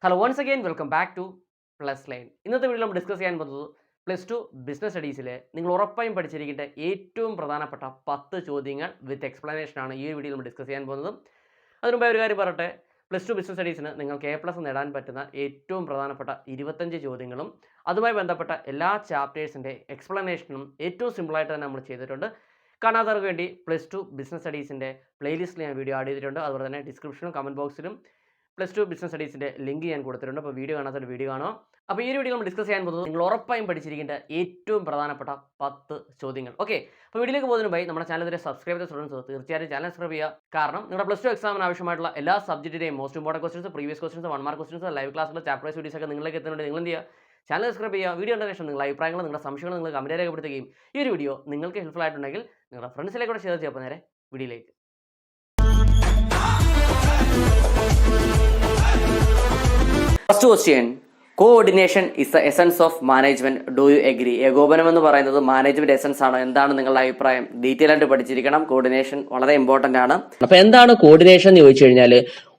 Hello once again welcome back to plus line. ഇന്നത്തെ video നമ്മൾ discuss ചെയ്യാൻ പോകുന്നത് +2 ബിസിനസ് സ്റ്റഡീസിലെ നിങ്ങൾ ഉറപ്പായും പഠിച്ചിരിക്കേണ്ട ഏറ്റവും പ്രധാനപ്പെട്ട 10 ചോദ്യങ്ങൾ വിത്ത് എക്സ്പ്ലനേഷൻ ആണ് ഈ ഒരു വീഡിയോയിൽ നമ്മൾ ഡിസ്കസ് ചെയ്യാൻ പോകുന്നത്. അതിനുമുമ്പ് ഒരു കാര്യം പറയട്ടെ, +2 ബിസിനസ് സ്റ്റഡീസിന് നിങ്ങൾക്ക് A+ നേടാൻ പറ്റുന്ന ഏറ്റവും പ്രധാനപ്പെട്ട 25 ചോദ്യങ്ങളും അതുമായി ബന്ധപ്പെട്ട എല്ലാ ചാപ്റ്റേഴ്സിൻ്റെ എക്സ്പ്ലനേഷനും ഏറ്റവും സിമ്പിളായിട്ട് തന്നെ നമ്മൾ ചെയ്തിട്ടുണ്ട്. കാണാത്തവർക്ക് വേണ്ടി +2 ബിസിനസ് സ്റ്റഡീസിൻ്റെ പ്ലേലിസ്റ്റിൽ ഞാൻ വീഡിയോ ആഡ് ചെയ്തിട്ടുണ്ട്. അതുപോലെ തന്നെ ഡിസ്ക്രിപ്ഷനും കമൻറ്റ് ബോക്സിലും +2 ബിസിനസ് സ്റ്റഡീസിൻ്റെ ലിങ്ക് ഞാൻ കൊടുത്തിട്ടുണ്ട്. അപ്പോൾ വീഡിയോ കാണാത്തൊരു വീഡിയോ കാണുക. അപ്പോൾ ഈ ഒരു വീഡിയോ നമ്മൾ ഡിസ്കസ് ചെയ്യാൻ പോകുന്നത് നിങ്ങൾ ഉറപ്പായും പഠിച്ചിരിക്കേണ്ട ഏറ്റവും പ്രധാനപ്പെട്ട 10 ചോദ്യങ്ങൾ. ഓക്കെ, അപ്പോൾ വീഡിയോയിലേക്ക് പോകുന്നതിന് മുമ്പായി നമ്മുടെ ചാനൽ ഇതുവരെ സബ്സ്ക്രൈബ് ചെയ്ത സ്റ്റുഡൻസ് തീർച്ചയായും ചാനൽ സബ്സ്ക്രൈബ് ചെയ്യുക. കാരണം നിങ്ങളുടെ +2 എക്സാമിന് ആവശ്യമായിട്ടുള്ള എല്ലാ സബ്ജക്റ്റിൻ്റെയും most important questions, previous questions, 1 mark questions, live ക്ലാസ്സിലെ ചാപ്റ്റർ വൈസ് വീഡിയോസ് ഒക്കെ നിങ്ങളിലേക്ക് എത്തുന്നുണ്ട്. നിങ്ങൾ എന്ത് ചെയ്യുക, ചാനൽ സബ്സ്ക്രൈബ് ചെയ്യുക. വീഡിയോ കണ്ട ശേഷം നിങ്ങളുടെ അഭിപ്രായങ്ങൾ, നിങ്ങളുടെ സംശയങ്ങൾ നിങ്ങൾ കമൻറ്റ് രേഖപ്പെടുത്തുകയും ഈ ഒരു വീഡിയോ നിങ്ങൾക്ക് ഹെൽപ്ഫുൾ ആയിട്ടുണ്ടെങ്കിൽ നിങ്ങളുടെ ഫ്രണ്ട്സിലേക്ക് കൂടെ ഷെയർ ചെയ്യുക. നേരെ വീഡിയോയിലേക്ക്. First question, coordination is the essence of management, do you agree? ഏകോപനം എന്ന് പറയുന്നത് മാനേജ്മെന്റ് എസൻസ് ആണോ? എന്താണ് നിങ്ങളുടെ അഭിപ്രായം? ഡീറ്റെയിൽ ആയിട്ട് പഠിച്ചിരിക്കണം. കോർഡിനേഷൻ വളരെ ഇമ്പോർട്ടന്റ് ആണ്. അപ്പൊ എന്താണ് കോർഡിനേഷൻ എന്ന് ചോദിച്ചു കഴിഞ്ഞാൽ,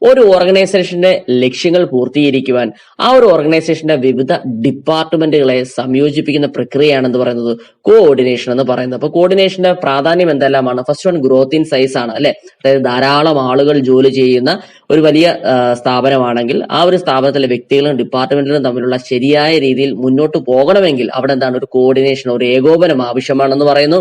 ഒരു ഓർഗനൈസേഷന്റെ ലക്ഷ്യങ്ങൾ പൂർത്തീകരിക്കുവാൻ ആ ഒരു ഓർഗനൈസേഷന്റെ വിവിധ ഡിപ്പാർട്ട്മെന്റുകളെ സംയോജിപ്പിക്കുന്ന പ്രക്രിയയാണെന്ന് പറയുന്നത് കോഓർഡിനേഷൻ എന്ന് പറയുന്നത്. അപ്പൊ കോർഡിനേഷന്റെ പ്രാധാന്യം എന്തെല്ലാമാണ്? First one, growth in size ആണ്, അല്ലെ? അതായത് ധാരാളം ആളുകൾ ജോലി ചെയ്യുന്ന ഒരു വലിയ സ്ഥാപനമാണെങ്കിൽ ആ ഒരു സ്ഥാപനത്തിലെ വ്യക്തികളും ഡിപ്പാർട്ട്മെന്റുകളും തമ്മിലുള്ള ശരിയായ രീതിയിൽ മുന്നോട്ട് പോകണമെങ്കിൽ അവിടെ എന്താണ്, ഒരു കോർഡിനേഷൻ, ഒരു ഏകോപനം ആവശ്യമാണെന്ന് പറയുന്നു.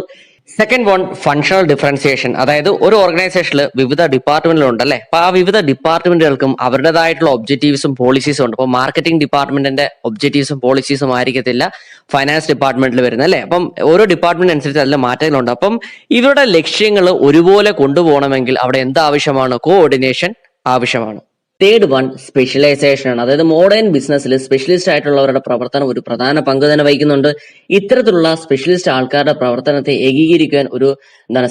Second one, functional differentiation. അതായത് ഒരു ഓർഗനൈസേഷനിൽ വിവിധ ഡിപ്പാർട്ട്മെന്റുകളുണ്ട്, അല്ലെ? അപ്പൊ ആ വിവിധ ഡിപ്പാർട്ട്മെന്റുകൾക്കും അവരുടേതായിട്ടുള്ള ഒബ്ജക്റ്റീവ്സും പോളിസീസും ഉണ്ട്. അപ്പോൾ മാർക്കറ്റിംഗ് ഡിപ്പാർട്ട്മെന്റിന്റെ ഒബ്ജക്റ്റീവ്സും പോളിസീസും ആയിരിക്കത്തില്ല ഫൈനാൻസ് ഡിപ്പാർട്ട്മെന്റിൽ വരുന്നത്, അല്ലെ? അപ്പം ഓരോ ഡിപ്പാർട്ട്മെന്റ് അനുസരിച്ച് അതിൽ മാറ്റങ്ങളുണ്ട്. അപ്പം ഇവരുടെ ലക്ഷ്യങ്ങൾ ഒരുപോലെ കൊണ്ടുപോകണമെങ്കിൽ അവിടെ എന്താവശ്യമാണ്? കോഓർഡിനേഷൻ ആവശ്യമാണ്. തേർഡ് വൺ, സ്പെഷ്യലൈസേഷൻ ആണ്. അതായത് മോഡേൺ ബിസിനസ്സിൽ സ്പെഷ്യലിസ്റ്റ് ആയിട്ടുള്ളവരുടെ പ്രവർത്തനം ഒരു പ്രധാന പങ്ക് തന്നെ വഹിക്കുന്നുണ്ട്. ഇത്തരത്തിലുള്ള സ്പെഷ്യലിസ്റ്റ് ആൾക്കാരുടെ പ്രവർത്തനത്തെ ഏകീകരിക്കാൻ ഒരു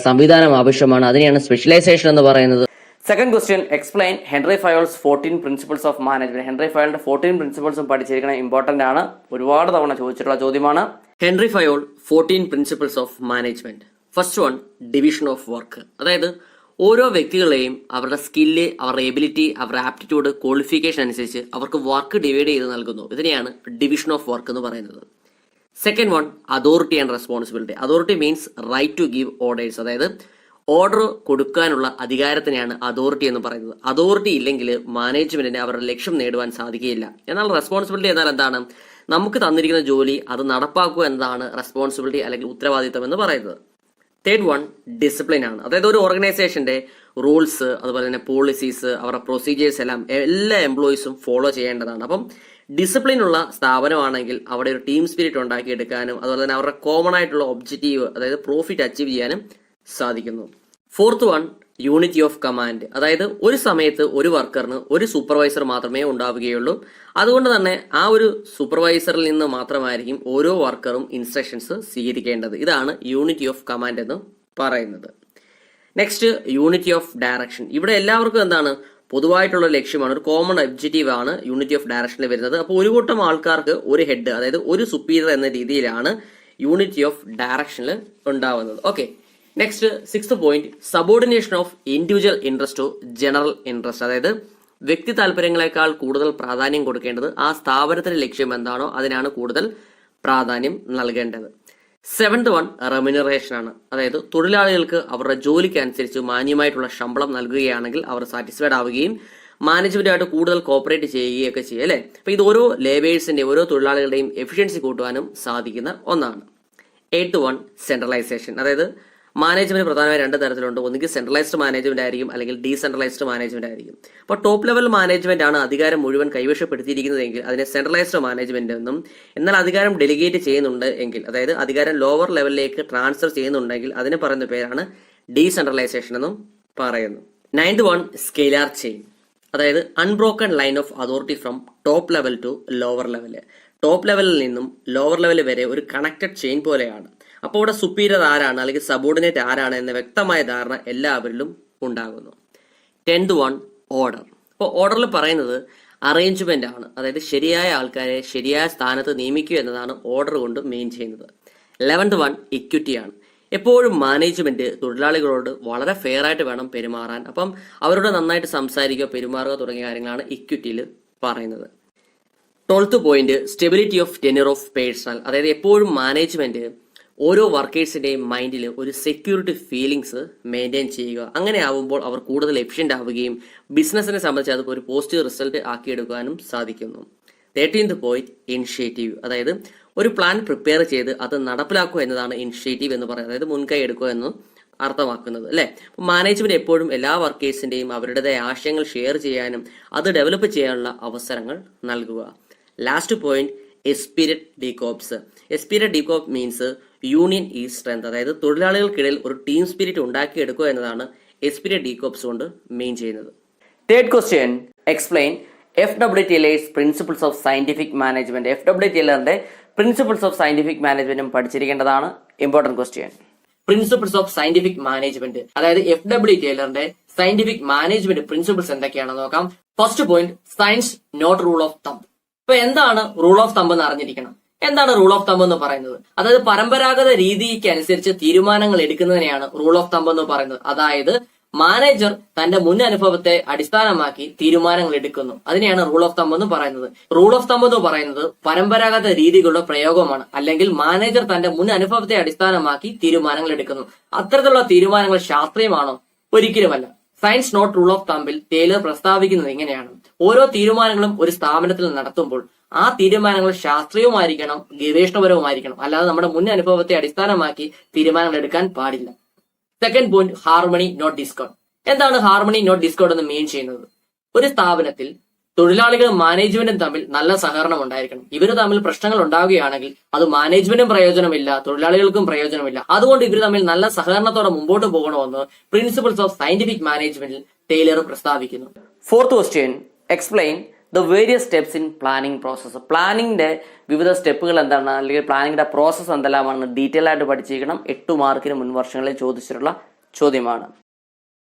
സംവിധാനം ആവശ്യമാണ്. അതിനെയാണ് സ്പെഷ്യലൈസേഷൻ എന്ന് പറയുന്നത്. Second question, explain Henri Fayol's 14 principles of management. Henri ഫയോളിന്റെ 14 പ്രിൻസിപ്പിൾസും പഠിച്ചിരിക്കണം, ഇമ്പോർട്ടന്റ് ആണ്, ഒരുപാട് തവണ ചോദിച്ചിട്ടുള്ള ചോദ്യമാണ്. Henri Fayol 14 principles of management. First one, division of work. അതായത് ഓരോ വ്യക്തികളെയും അവരുടെ സ്കില്ല്, അവരുടെ എബിലിറ്റി, അവരുടെ ആപ്റ്റിറ്റ്യൂഡ്, ക്വാളിഫിക്കേഷൻ അനുസരിച്ച് അവർക്ക് വർക്ക് ഡിവൈഡ് ചെയ്ത് നൽകുന്നു. ഇതിനെയാണ് ഡിവിഷൻ ഓഫ് വർക്ക് എന്ന് പറയുന്നത്. Second one, authority and responsibility. Authority means right to give orders. അതായത് ഓർഡർ കൊടുക്കാനുള്ള അധികാരത്തിനെയാണ് അതോറിറ്റി എന്ന് പറയുന്നത്. അതോറിറ്റി ഇല്ലെങ്കിൽ മാനേജ്മെന്റിന് അവരുടെ ലക്ഷ്യം നേടുവാൻ സാധിക്കുകയില്ല. എന്നാൽ റെസ്പോൺസിബിലിറ്റി എന്നാൽ എന്താണ്? നമുക്ക് തന്നിരിക്കുന്ന ജോലി അത് നടപ്പാക്കുക എന്നതാണ് റെസ്പോൺസിബിലിറ്റി അല്ലെങ്കിൽ ഉത്തരവാദിത്തം എന്ന് പറയുന്നത്. തേർഡ് വൺ, ഡിസിപ്ലിൻ ആണ്. അതായത് ഒരു ഓർഗനൈസേഷന്റെ റൂൾസ്, അതുപോലെ തന്നെ പോളിസീസ്, അവരുടെ പ്രൊസീജിയേഴ്സ് എല്ലാം എല്ലാ എംപ്ലോയീസും ഫോളോ ചെയ്യേണ്ടതാണ്. അപ്പം ഡിസിപ്ലിൻ ഉള്ള സ്ഥാപനമാണെങ്കിൽ അവിടെ ഒരു ടീം സ്പിരിറ്റ് ഉണ്ടാക്കിയെടുക്കാനും അതുപോലെ തന്നെ അവരുടെ കോമൺ ആയിട്ടുള്ള ഒബ്ജക്റ്റീവ്, അതായത് പ്രോഫിറ്റ് അച്ചീവ് ചെയ്യാനും സാധിക്കുന്നു. Fourth one, unity of command. അതായത് ഒരു സമയത്ത് ഒരു വർക്കറിന് ഒരു സൂപ്പർവൈസർ മാത്രമേ ഉണ്ടാവുകയുള്ളൂ. അതുകൊണ്ട് തന്നെ ആ ഒരു സൂപ്പർവൈസറിൽ നിന്ന് മാത്രമായിരിക്കും ഓരോ വർക്കറും ഇൻസ്ട്രക്ഷൻസ് സ്വീകരിക്കേണ്ടത്. ഇതാണ് യൂണിറ്റി ഓഫ് കമാൻഡ് എന്ന് പറയുന്നത്. Next, unity of direction. ഇവിടെ എല്ലാവർക്കും എന്താണ്, പൊതുവായിട്ടുള്ള ലക്ഷ്യമാണ്, ഒരു കോമൺ ഒബ്ജക്റ്റീവ് ആണ് യൂണിറ്റി ഓഫ് ഡയറക്ഷനിൽ വരുന്നത്. അപ്പോൾ ഒരു കൂട്ടം ആൾക്കാർക്ക് ഒരു ഹെഡ്, അതായത് ഒരു സുപ്പീരിയർ എന്ന രീതിയിലാണ് യൂണിറ്റി ഓഫ് ഡയറക്ഷനിൽ ഉണ്ടാവുന്നത്. Okay, next, sixth point, subordination of individual interest to general interest. അതായത് വ്യക്തി താല്പര്യങ്ങളെക്കാൾ കൂടുതൽ പ്രാധാന്യം കൊടുക്കേണ്ടത് ആ സ്ഥാപനത്തിന്റെ ലക്ഷ്യം എന്താണോ അതിനാണ് കൂടുതൽ പ്രാധാന്യം നൽകേണ്ടത്. സെവൻത് വൺ, റെമ്യൂണറേഷൻ ആണ്. അതായത് തൊഴിലാളികൾക്ക് അവരുടെ ജോലിക്ക് അനുസരിച്ച് മാന്യമായിട്ടുള്ള ശമ്പളം നൽകുകയാണെങ്കിൽ അവർ സാറ്റിസ്ഫൈഡ് ആവുകയും മാനേജ്മെന്റുമായിട്ട് കൂടുതൽ കോപ്പറേറ്റ് ചെയ്യുകയൊക്കെ ചെയ്യും, അല്ലെ? അപ്പൊ ഇത് ഓരോ ലേബേഴ്സിന്റെയും ഓരോ തൊഴിലാളികളുടെയും എഫിഷ്യൻസി കൂട്ടുവാനും സാധിക്കുന്ന ഒന്നാണ്. Eighth one, centralisation. അതായത് മാനേജ്മെന്റ് പ്രധാനമായി രണ്ട് തരത്തിലുണ്ട്. ഒന്നുകിൽ സെൻട്രലൈസ്ഡ് മാനേജ്മെന്റ് ആയിരിക്കും, അല്ലെങ്കിൽ ഡീസെൻട്രലൈസ്ഡ് മാനേജ്മെന്റ് ആയിരിക്കും. അപ്പോൾ ടോപ്പ് ലെവൽ മാനേജ്മെന്റ് ആണ് അധികാരം മുഴുവൻ കൈവശപ്പെടുത്തിയിരിക്കുന്നതെങ്കിൽ അതിനെ സെൻട്രലൈസ്ഡ് മാനേജ്മെന്റ് എന്നും, എന്നാൽ അധികാരം ഡെലിഗേറ്റ് ചെയ്യുന്നുണ്ട് എങ്കിൽ, അതായത് അധികാരം ലോവർ ലെവലിലേക്ക് ട്രാൻസ്ഫർ ചെയ്യുന്നുണ്ടെങ്കിൽ അതിന് പറയുന്ന പേരാണ് ഡീസെൻട്രലൈസേഷൻ എന്നും പറയുന്നു. Ninth one, scalar chain. അതായത് unbroken line of authority from top level to lower level. Top ലെവലിൽ നിന്നും ലോവർ ലെവൽ വരെ ഒരു കണക്റ്റഡ് ചെയിൻ പോലെയാണ്. അപ്പോൾ ഇവിടെ സുപ്പീരിയർ ആരാണ് അല്ലെങ്കിൽ സബോർഡിനേറ്റ് ആരാണ് എന്ന വ്യക്തമായ ധാരണ എല്ലാവരിലും ഉണ്ടാകുന്നു. 10th one, order. അപ്പോൾ ഓർഡറിൽ പറയുന്നത് അറേഞ്ച്മെന്റ് ആണ്. അതായത് ശരിയായ ആൾക്കാരെ ശരിയായ സ്ഥാനത്ത് നിയമിക്കുക എന്നതാണ് ഓർഡർ കൊണ്ട് മെയിൻ ചെയ്യുന്നത്. 11th വൺ, ഇക്വിറ്റി ആണ്. എപ്പോഴും മാനേജ്മെന്റ് തൊഴിലാളികളോട് വളരെ ഫെയർ ആയിട്ട് വേണം പെരുമാറാൻ. അപ്പം അവരോട് നന്നായിട്ട് സംസാരിക്കുക, പെരുമാറുക തുടങ്ങിയ കാര്യങ്ങളാണ് ഇക്വിറ്റിയിൽ പറയുന്നത്. 12th point, stability of tenure of personal. അതായത് എപ്പോഴും മാനേജ്മെന്റ് ഓരോ വർക്കേഴ്സിന്റെയും മൈൻഡിൽ ഒരു സെക്യൂരിറ്റി ഫീലിങ്സ് മെയിൻറ്റെയിൻ ചെയ്യുക. അങ്ങനെ ആവുമ്പോൾ അവർ കൂടുതൽ എഫിഷ്യന്റ് ആവുകയും ബിസിനസിനെ സംബന്ധിച്ച് അത് ഒരു പോസിറ്റീവ് റിസൾട്ട് ആക്കിയെടുക്കാനും സാധിക്കുന്നു. 13th point, initiative. അതായത് ഒരു പ്ലാൻ പ്രിപ്പയർ ചെയ്ത് അത് നടപ്പിലാക്കുക എന്നതാണ് ഇനിഷ്യേറ്റീവ് എന്ന് പറയുന്നത്. അതായത് മുൻകൈ എടുക്കുക എന്ന് അർത്ഥമാക്കുന്നത് അല്ലെ. മാനേജ്മെന്റ് എപ്പോഴും എല്ലാ വർക്കേഴ്സിന്റെയും അവരുടേതായ ആശയങ്ങൾ ഷെയർ ചെയ്യാനും അത് ഡെവലപ്പ് ചെയ്യാനുള്ള അവസരങ്ങൾ നൽകുക. Last point, esprit de corps. Esprit de corps means union is strength. അതായത് തൊഴിലാളികൾക്കിടയിൽ ഒരു ടീം സ്പിരിറ്റ് ഉണ്ടാക്കിയെടുക്കുക എന്നതാണ് എസ്പിരിറ്റ് ഡീകോപ്സ് കൊണ്ട് മെയിൻ ചെയ്യുന്നത്. Third question, explain FW Taylor's principles of scientific management. FW Taylorന്റെ പ്രിൻസിപ്പിൾസ് ഓഫ് സയന്റിഫിക് മാനേജ്മെന്റും പഠിച്ചിരിക്കേണ്ടതാണ്. Important question. Principles of scientific management, അതായത് FW Taylorന്റെ സയന്റിഫിക് മാനേജ്മെന്റ് പ്രിൻസിപ്പിൾസ് എന്തൊക്കെയാണെന്ന് നോക്കാം. First point, science not rule of thumb. ഇപ്പൊ എന്താണ് റൂൾ ഓഫ് തമ്പ് എന്ന് അറിഞ്ഞിരിക്കണം. എന്താണ് റൂൾ ഓഫ് തമ്പ് എന്ന് പറയുന്നത്? അതായത് പരമ്പരാഗത രീതിക്ക് അനുസരിച്ച് തീരുമാനങ്ങൾ എടുക്കുന്നതിനെയാണ് റൂൾ ഓഫ് തമ്പ് എന്ന് പറയുന്നത്. അതായത് മാനേജർ തന്റെ മുൻ അനുഭവത്തെ അടിസ്ഥാനമാക്കി തീരുമാനങ്ങൾ എടുക്കുന്നു. അതിനെയാണ് റൂൾ ഓഫ് തമ്പ് എന്ന് പറയുന്നത്. റൂൾ ഓഫ് തമ്പ് എന്ന് പറയുന്നത് പരമ്പരാഗത രീതികളുടെ പ്രയോഗമാണ്. അല്ലെങ്കിൽ മാനേജർ തന്റെ മുൻ അനുഭവത്തെ അടിസ്ഥാനമാക്കി തീരുമാനങ്ങൾ എടുക്കുന്നു. അത്തരത്തിലുള്ള തീരുമാനങ്ങൾ ശാസ്ത്രീയമാണോ? ഒരിക്കലുമല്ല. സയൻസ് നോട്ട് റൂൾ ഓഫ് തമ്പിൽ ടേലർ പ്രസ്താവിക്കുന്നത് ഇങ്ങനെയാണ്: ഓരോ തീരുമാനങ്ങളും ഒരു സ്ഥാപനത്തിൽ നടത്തുമ്പോൾ ആ തീരുമാനങ്ങൾ ശാസ്ത്രീയവുമായിരിക്കണം, ഗവേഷണപരവുമായിരിക്കണം. അല്ലാതെ നമ്മുടെ മുൻ അനുഭവത്തെ അടിസ്ഥാനമാക്കി തീരുമാനങ്ങൾ എടുക്കാൻ പാടില്ല. Second point, harmony not discord. എന്താണ് ഹാർമണി നോട്ട് ഡിസ്കോർഡ് എന്ന് മീൻ ചെയ്യുന്നത്? ഒരു സ്ഥാപനത്തിൽ തൊഴിലാളികളും മാനേജ്മെന്റും തമ്മിൽ നല്ല സഹകരണം ഉണ്ടായിരിക്കണം. ഇവർ തമ്മിൽ പ്രശ്നങ്ങൾ ഉണ്ടാവുകയാണെങ്കിൽ അത് മാനേജ്മെന്റും പ്രയോജനമില്ല, തൊഴിലാളികൾക്കും പ്രയോജനമില്ല. അതുകൊണ്ട് ഇവർ തമ്മിൽ നല്ല സഹകരണത്തോടെ മുമ്പോട്ട് പോകണമെന്ന് പ്രിൻസിപ്പിൾസ് ഓഫ് സയന്റിഫിക് മാനേജ്മെന്റിൽ ടൈലർ പ്രസ്താവിക്കുന്നു. Fourth question, explain the various steps in planning process. പ്ലാനിങ്ങിന്റെ വിവിധ സ്റ്റെപ്പുകൾ എന്താണ്, അല്ലെങ്കിൽ പ്ലാനിങ്ങിന്റെ പ്രോസസ് എന്തെല്ലാമാണ് ഡീറ്റെയിൽ ആയിട്ട് പഠിച്ചിരിക്കണം. 8 മാർക്കിന് മുൻ വർഷങ്ങളിൽ ചോദിച്ചിട്ടുള്ള ചോദ്യമാണ്.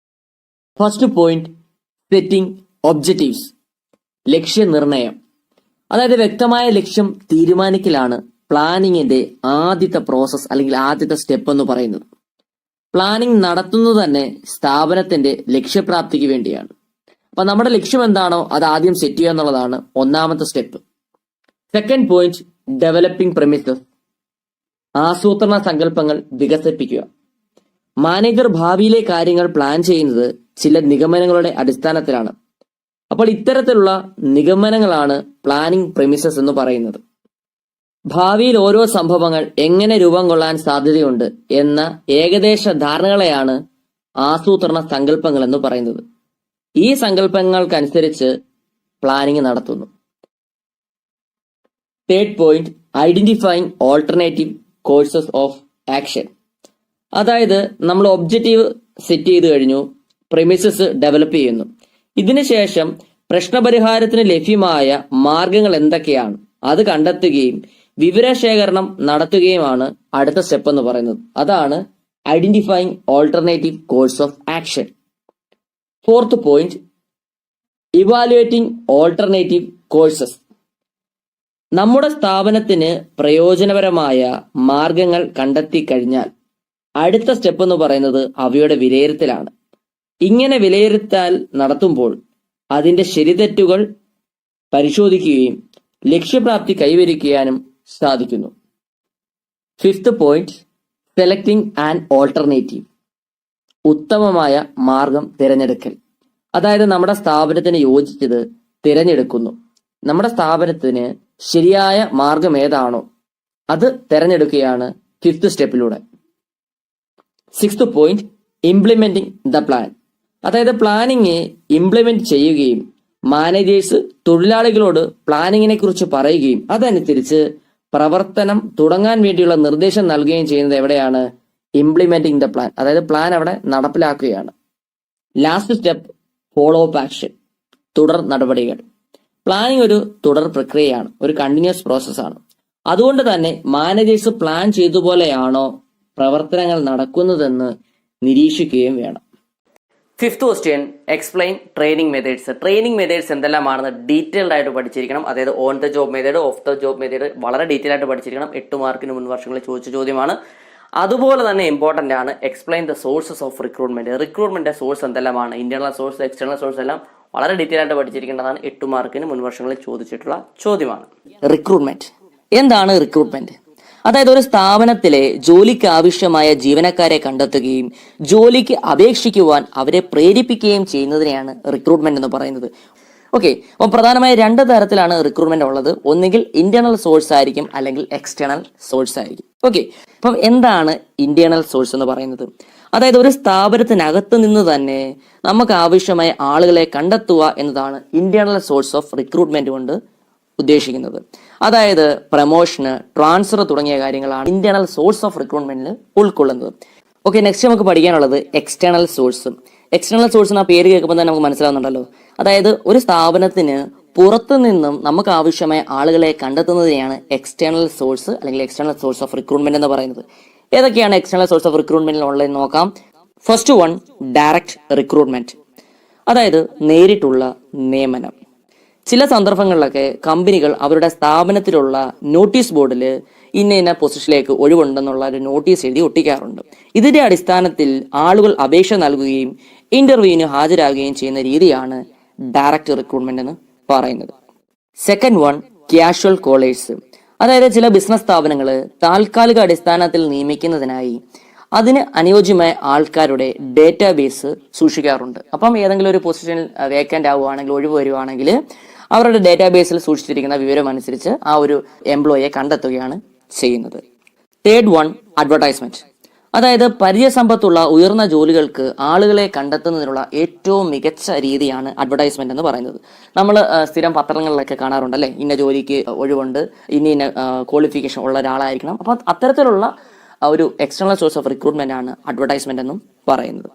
First point, setting objectives. ലക്ഷ്യനിർണയം. അതായത് വ്യക്തമായ ലക്ഷ്യം തീരുമാനിക്കലാണ് പ്ലാനിങ്ങിന്റെ ആദ്യത്തെ പ്രോസസ് അല്ലെങ്കിൽ ആദ്യത്തെ സ്റ്റെപ്പ് എന്ന് പറയുന്നത്. പ്ലാനിങ് നടത്തുന്നത് തന്നെ സ്ഥാപനത്തിന്റെ ലക്ഷ്യപ്രാപ്തിക്ക് വേണ്ടിയാണ്. അപ്പൊ നമ്മുടെ ലക്ഷ്യം എന്താണോ അത് ആദ്യം സെറ്റ് ചെയ്യുക എന്നുള്ളതാണ് ഒന്നാമത്തെ step. Second point, developing premises. ആസൂത്രണ സങ്കല്പങ്ങൾ വികസിപ്പിക്കുക. മാനേജർ ഭാവിയിലെ കാര്യങ്ങൾ പ്ലാൻ ചെയ്യുന്നത് ചില നിഗമനങ്ങളുടെ അടിസ്ഥാനത്തിലാണ്. അപ്പോൾ ഇത്തരത്തിലുള്ള നിഗമനങ്ങളാണ് പ്ലാനിംഗ് പ്രെമിസസ് എന്ന് പറയുന്നത്. ഭാവിയിൽ ഓരോ സംഭവങ്ങൾ എങ്ങനെ രൂപം കൊള്ളാൻ സാധ്യതയുണ്ട് എന്ന ഏകദേശ ധാരണകളെയാണ് ആസൂത്രണ സങ്കല്പങ്ങൾ എന്ന് പറയുന്നത്. ഈ സങ്കല്പങ്ങൾക്കനുസരിച്ച് പ്ലാനിങ് നടത്തുന്നു. Third point, identifying alternative courses of action. അതായത് നമ്മൾ ഒബ്ജക്റ്റീവ് സെറ്റ് ചെയ്ത് കഴിഞ്ഞു, പ്രെമിസസ് ഡെവലപ്പ് ചെയ്യുന്നു. ഇതിനുശേഷം പ്രശ്നപരിഹാരത്തിന് ലഭ്യമായ മാർഗങ്ങൾ എന്തൊക്കെയാണ് അത് കണ്ടെത്തുകയും വിവരശേഖരണം നടത്തുകയുമാണ് അടുത്ത സ്റ്റെപ്പ് എന്ന് പറയുന്നത്. അതാണ് identifying alternative course of action. Fourth point, evaluating alternative courses. നമ്മുടെ സ്ഥാപനത്തിന് പ്രയോജനപരമായ മാർഗങ്ങൾ കണ്ടെത്തി കഴിഞ്ഞാൽ അടുത്ത സ്റ്റെപ്പ് എന്ന് പറയുന്നത് അവയുടെ വിലയിരുത്തലാണ്. ഇങ്ങനെ വിലയിരുത്തൽ നടത്തുമ്പോൾ അതിന്റെ ശരിതെറ്റുകൾ പരിശോധിക്കുകയും ലക്ഷ്യപ്രാപ്തി കൈവരിക്കാനും സാധിക്കുന്നു. Fifth point, selecting an alternative. ഉത്തമമായ മാർഗം തിരഞ്ഞെടുക്കൽ. അതായത് നമ്മുടെ സ്ഥാപനത്തിന് യോജിച്ചത് തിരഞ്ഞെടുക്കുന്നു. നമ്മുടെ സ്ഥാപനത്തിന് ശരിയായ മാർഗം ഏതാണോ അത് തിരഞ്ഞെടുക്കുകയാണ് ഫിഫ്ത്ത് സ്റ്റെപ്പിലൂടെ. Sixth point, implementing the plan. അതായത് പ്ലാനിങ് ഇംപ്ലിമെന്റ് ചെയ്യുകയും മാനേജേഴ്സ് തൊഴിലാളികളോട് പ്ലാനിങ്ങിനെ കുറിച്ച് പറയുകയും അതനുസരിച്ച് പ്രവർത്തനം തുടങ്ങാൻ വേണ്ടിയുള്ള നിർദ്ദേശം നൽകുകയും ചെയ്യുന്നത് എവിടെയാണ്? Implementing the plan. അതായത് പ്ലാൻ അവിടെ നടപ്പിലാക്കുകയാണ്. Last step, follow up action. തുടർ നടപടികൾ. പ്ലാനിങ് ഒരു തുടർ പ്രക്രിയയാണ്, ഒരു കണ്ടിന്യൂസ് പ്രോസസ്സാണ്. അതുകൊണ്ട് തന്നെ മാനേജേഴ്സ് പ്ലാൻ ചെയ്തതുപോലെയാണോ പ്രവർത്തനങ്ങൾ നടക്കുന്നതെന്ന് നിരീക്ഷിക്കുകയും വേണം. Fifth question, explain training methods. Training methods എന്തെല്ലാമാണെന്ന് ഡീറ്റെയിൽഡ് ആയിട്ട് പഠിച്ചിരിക്കണം. അതായത് on the job method, off the job method വളരെ ഡീറ്റെയിൽ ആയിട്ട് പഠിച്ചിരിക്കണം. 8 മാർക്കിന് മുൻ വർഷങ്ങളിൽ ചോദിച്ച ചോദ്യമാണ്. അതുപോലെ തന്നെ ഇമ്പോർട്ടന്റ് ആണ് explain the sources of recruitment. Recruitment source എന്തെല്ലാമാണ്, ഇന്റേണൽ സോഴ്സ്, എക്സ്റ്റേണൽ സോഴ്സ് എല്ലാം വളരെ ഡീറ്റെയിൽ ആയിട്ട് പഠിച്ചിരിക്കേണ്ടതാണ്. 8 മാർക്കിന് മുൻ വർഷങ്ങളിൽ ചോദിച്ചിട്ടുള്ള ചോദ്യമാണ്. റിക്രൂട്ട്മെന്റ്. എന്താണ് റിക്രൂട്ട്മെന്റ്? അതായത് ഒരു സ്ഥാപനത്തിലെ ജോലിക്ക് ആവശ്യമായ ജീവനക്കാരെ കണ്ടെത്തുകയും ജോലിക്ക് അപേക്ഷിക്കുവാൻ അവരെ പ്രേരിപ്പിക്കുകയും ചെയ്യുന്നതിനെയാണ് റിക്രൂട്ട്മെന്റ് എന്ന് പറയുന്നത്. ഓക്കെ, അപ്പോൾ പ്രധാനമായി 2 തരത്തിലാണ് റിക്രൂട്ട്മെന്റ് ഉള്ളത്. ഒന്നുകിൽ ഇന്റേണൽ സോഴ്സ് ആയിരിക്കും, അല്ലെങ്കിൽ എക്സ്റ്റേണൽ സോഴ്സ് ആയിരിക്കും. ഓക്കെ, അപ്പം എന്താണ് ഇന്റേണൽ സോഴ്സ് എന്ന് പറയുന്നത്? അതായത് ഒരു സ്ഥാപനത്തിനകത്ത് നിന്ന് തന്നെ നമുക്ക് ആവശ്യമായ ആളുകളെ കണ്ടെത്തുക എന്നതാണ് ഇന്റേണൽ സോഴ്സ് ഓഫ് റിക്രൂട്ട്മെന്റ് കൊണ്ട് ഉദ്ദേശിക്കുന്നത്. അതായത് പ്രമോഷന്, ട്രാൻസ്ഫർ തുടങ്ങിയ കാര്യങ്ങളാണ് ഇന്റേണൽ സോഴ്സ് ഓഫ് റിക്രൂട്ട്മെന്റിൽ ഉൾക്കൊള്ളുന്നത്. ഓക്കെ, നെക്സ്റ്റ് നമുക്ക് പഠിക്കാനുള്ളത് എക്സ്റ്റേണൽ സോഴ്സ്. എക്സ്റ്റേണൽ സോഴ്സിന് ആ പേര് കേൾക്കുമ്പോൾ തന്നെ നമുക്ക് മനസ്സിലാവുന്നുണ്ടല്ലോ. അതായത് ഒരു സ്ഥാപനത്തിന് പുറത്തു നിന്നും നമുക്ക് ആവശ്യമായ ആളുകളെ കണ്ടെത്തുന്നതിനെയാണ് എക്സ്റ്റേണൽ സോഴ്സ് അല്ലെങ്കിൽ എക്സ്റ്റേണൽ സോഴ്സ് ഓഫ് റിക്രൂട്ട്മെന്റ് എന്ന് പറയുന്നത്. ഏതൊക്കെയാണ് എക്സ്റ്റേണൽ സോഴ്സ് ഓഫ് റിക്രൂട്ട്മെന്റിൽ ഉള്ളത് നോക്കാം. ഫസ്റ്റ് വൺ, ഡയറക്റ്റ് റിക്രൂട്ട്മെന്റ്, അതായത് നേരിട്ടുള്ള നിയമനം. ചില സന്ദർഭങ്ങളിലൊക്കെ കമ്പനികൾ അവരുടെ സ്ഥാപനത്തിലുള്ള നോട്ടീസ് ബോർഡിൽ ഇന്ന പൊസിഷനിലേക്ക് ഒഴിവുണ്ടെന്നുള്ള ഒരു നോട്ടീസ് എഴുതി ഒട്ടിക്കാറുണ്ട്. ഇതിന്റെ അടിസ്ഥാനത്തിൽ ആളുകൾ അപേക്ഷ നൽകുകയും ഇന്റർവ്യൂവിന് ഹാജരാകുകയും ചെയ്യുന്ന രീതിയാണ് ഡയറക്റ്റ് റിക്രൂട്ട്മെന്റ് എന്ന് പറയുന്നത്. സെക്കൻഡ് വൺ, കാഷ്വൽ കോളേഴ്സ്, അതായത് ചില ബിസിനസ് സ്ഥാപനങ്ങൾ താൽക്കാലിക അടിസ്ഥാനത്തിൽ നിയമിക്കുന്നതിനായി അതിന് അനുയോജ്യമായ ആൾക്കാരുടെ ഡേറ്റാബേസ് സൂക്ഷിക്കാറുണ്ട്. അപ്പം ഏതെങ്കിലും ഒരു പൊസിഷനിൽ വേക്കൻ്റ് ആവുകയാണെങ്കിൽ, ഒഴിവ് വരുവാണെങ്കിൽ അവരുടെ ഡേറ്റാബേസിൽ സൂക്ഷിച്ചിരിക്കുന്ന വിവരം അനുസരിച്ച് ആ ഒരു എംപ്ലോയിയെ കണ്ടെത്തുകയാണ് ചെയ്യുന്നത്. തേർഡ് വൺ, അഡ്വർടൈസ്മെന്റ്, അതായത് പരിചയസമ്പത്തുള്ള ഉയർന്ന ജോലികൾക്ക് ആളുകളെ കണ്ടെത്തുന്നതിനുള്ള ഏറ്റവും മികച്ച രീതിയാണ് അഡ്വർടൈസ്മെന്റ് എന്ന് പറയുന്നത്. നമ്മൾ സ്ഥിരം പത്രങ്ങളിലൊക്കെ കാണാറുണ്ട് അല്ലെ, ഇന്ന ജോലിക്ക് ഒഴിവുണ്ട്, ഇന്ന ക്വാളിഫിക്കേഷൻ ഉള്ള ഒരാളായിരിക്കണം. അപ്പൊ അത്തരത്തിലുള്ള ഒരു എക്സ്റ്റേണൽ സോഴ്സ് ഓഫ് റിക്രൂട്ട്മെന്റ് ആണ് അഡ്വർടൈസ്മെന്റ് എന്നും പറയുന്നത്.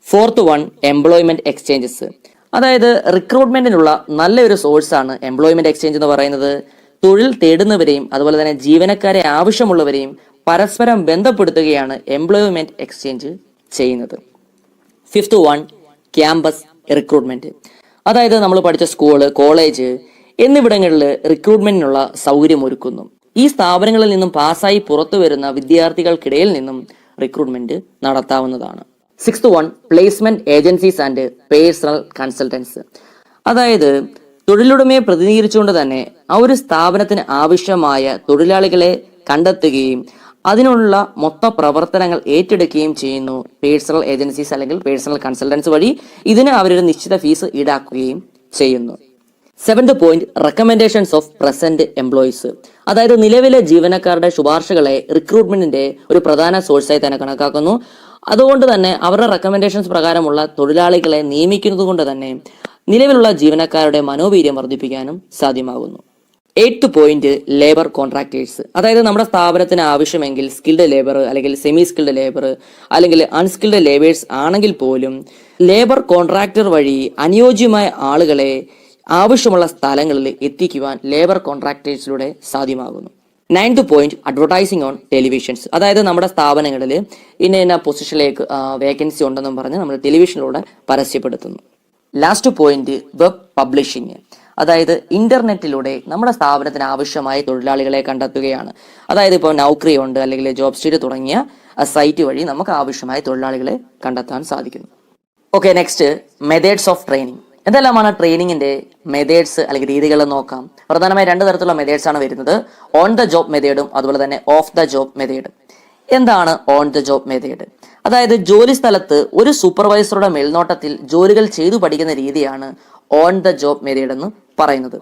ഫോർത്ത് വൺ, എംപ്ലോയ്മെന്റ് എക്സ്ചേഞ്ചസ്, അതായത് റിക്രൂട്ട്മെന്റിനുള്ള നല്ലൊരു സോഴ്സാണ് എംപ്ലോയ്മെന്റ് എക്സ്ചേഞ്ച് എന്ന് പറയുന്നത്. തൊഴിൽ തേടുന്നവരെയും അതുപോലെ തന്നെ ജീവനക്കാരെ ആവശ്യമുള്ളവരെയും പരസ്പരം ബന്ധപ്പെടുത്തുകയാണ് എംപ്ലോയ്മെന്റ് എക്സ്ചേഞ്ച് ചെയ്യുന്നത്. ഫിഫ്ത്ത് വൺ, ക്യാമ്പസ് റിക്രൂട്ട്മെന്റ്, അതായത് നമ്മൾ പഠിച്ച സ്കൂള്, കോളേജ് എന്നിവിടങ്ങളിൽ റിക്രൂട്ട്മെന്റിനുള്ള സൗകര്യം ഒരുക്കുന്നു. ഈ സ്ഥാപനങ്ങളിൽ നിന്നും പാസ്സായി പുറത്തു വരുന്ന വിദ്യാർത്ഥികൾക്കിടയിൽ നിന്നും റിക്രൂട്ട്മെന്റ് നടത്താവുന്നതാണ്. Sixth one, placement agencies and personal consultants, അതായത് തൊഴിലുടമയെ പ്രതിനിധീകരിച്ചുകൊണ്ട് തന്നെ ആ ഒരു സ്ഥാപനത്തിന് ആവശ്യമായ തൊഴിലാളികളെ കണ്ടെത്തുകയും അതിനുള്ള മൊത്ത പ്രവർത്തനങ്ങൾ ഏറ്റെടുക്കുകയും ചെയ്യുന്നു പേഴ്സണൽ ഏജൻസീസ് അല്ലെങ്കിൽ പേഴ്സണൽ കൺസൾട്ടൻസ് വഴി. ഇതിന് അവരൊരു നിശ്ചിത ഫീസ് ഈടാക്കുകയും ചെയ്യുന്നു. Seventh point, recommendations of present employees, അതായത് നിലവിലെ ജീവനക്കാരുടെ ശുപാർശകളെ റിക്രൂട്ട്മെന്റിന്റെ ഒരു പ്രധാന സോഴ്സായി തന്നെ കണക്കാക്കുന്നു. അതുകൊണ്ട് തന്നെ അവരുടെ റെക്കമെൻഡേഷൻസ് പ്രകാരമുള്ള തൊഴിലാളികളെ നിയമിക്കുന്നത് കൊണ്ട് തന്നെ നിലവിലുള്ള ജീവനക്കാരുടെ മനോവീര്യം വർദ്ധിപ്പിക്കാനും സാധ്യമാകുന്നു. എയ്ത്ത് പോയിന്റ്, ലേബർ കോൺട്രാക്ടേഴ്സ്, അതായത് നമ്മുടെ സ്ഥാപനത്തിന് ആവശ്യമെങ്കിൽ സ്കിൽഡ് ലേബർ അല്ലെങ്കിൽ സെമി സ്കിൽഡ് ലേബർ അല്ലെങ്കിൽ അൺസ്കിൽഡ് ലേബേഴ്സ് ആണെങ്കിൽ പോലും ലേബർ കോൺട്രാക്ടർ വഴി അനുയോജ്യമായ ആളുകളെ ആവശ്യമുള്ള സ്ഥലങ്ങളിൽ എത്തിക്കുവാൻ ലേബർ കോൺട്രാക്ടേഴ്സിലൂടെ സാധ്യമാകുന്നു. Ninth point, advertising on televisions, അതായത് നമ്മുടെ സ്ഥാപനങ്ങളിൽ ഇന്ന പൊസിഷനിലേക്ക് വേക്കൻസി ഉണ്ടെന്നും പറഞ്ഞ് നമ്മൾ ടെലിവിഷനിലൂടെ പരസ്യപ്പെടുത്തുന്നു. ലാസ്റ്റ് പോയിന്റ്, വെബ് പബ്ലിഷിംഗ്, അതായത് ഇന്റർനെറ്റിലൂടെ നമ്മുടെ സ്ഥാപനത്തിന് ആവശ്യമായ തൊഴിലാളികളെ കണ്ടെത്തുകയാണ്. അതായത് ഇപ്പോൾ നൗക്കറി ഉണ്ട് അല്ലെങ്കിൽ ജോബ് സ്ട്രീറ്റ് തുടങ്ങിയ സൈറ്റ് വഴി നമുക്ക് ആവശ്യമായ തൊഴിലാളികളെ കണ്ടെത്താൻ സാധിക്കുന്നു. Okay, next, methods of training. എന്തെല്ലാമാണ് ട്രെയിനിങ്ങിന്റെ മെത്തേഡ്സ് അല്ലെങ്കിൽ രീതികൾ നോക്കാം. പ്രധാനമായി 2 തരത്തിലുള്ള മെത്തേഡ്സ് ആണ് വരുന്നത്. ഓൺ ദ ജോബ് മെത്തേഡും അതുപോലെ തന്നെ ഓഫ് ദ ജോബ് മെത്തേഡും. എന്താണ് ഓൺ ദ ജോബ് മെത്തേഡ്? അതായത് ജോലി സ്ഥലത്ത് ഒരു സൂപ്പർവൈസറുടെ മേൽനോട്ടത്തിൽ ജോലികൾ ചെയ്തു പഠിക്കുന്ന രീതിയാണ് ഓൺ ദ ജോബ് മെത്തേഡ് എന്ന് പറയുന്നത്.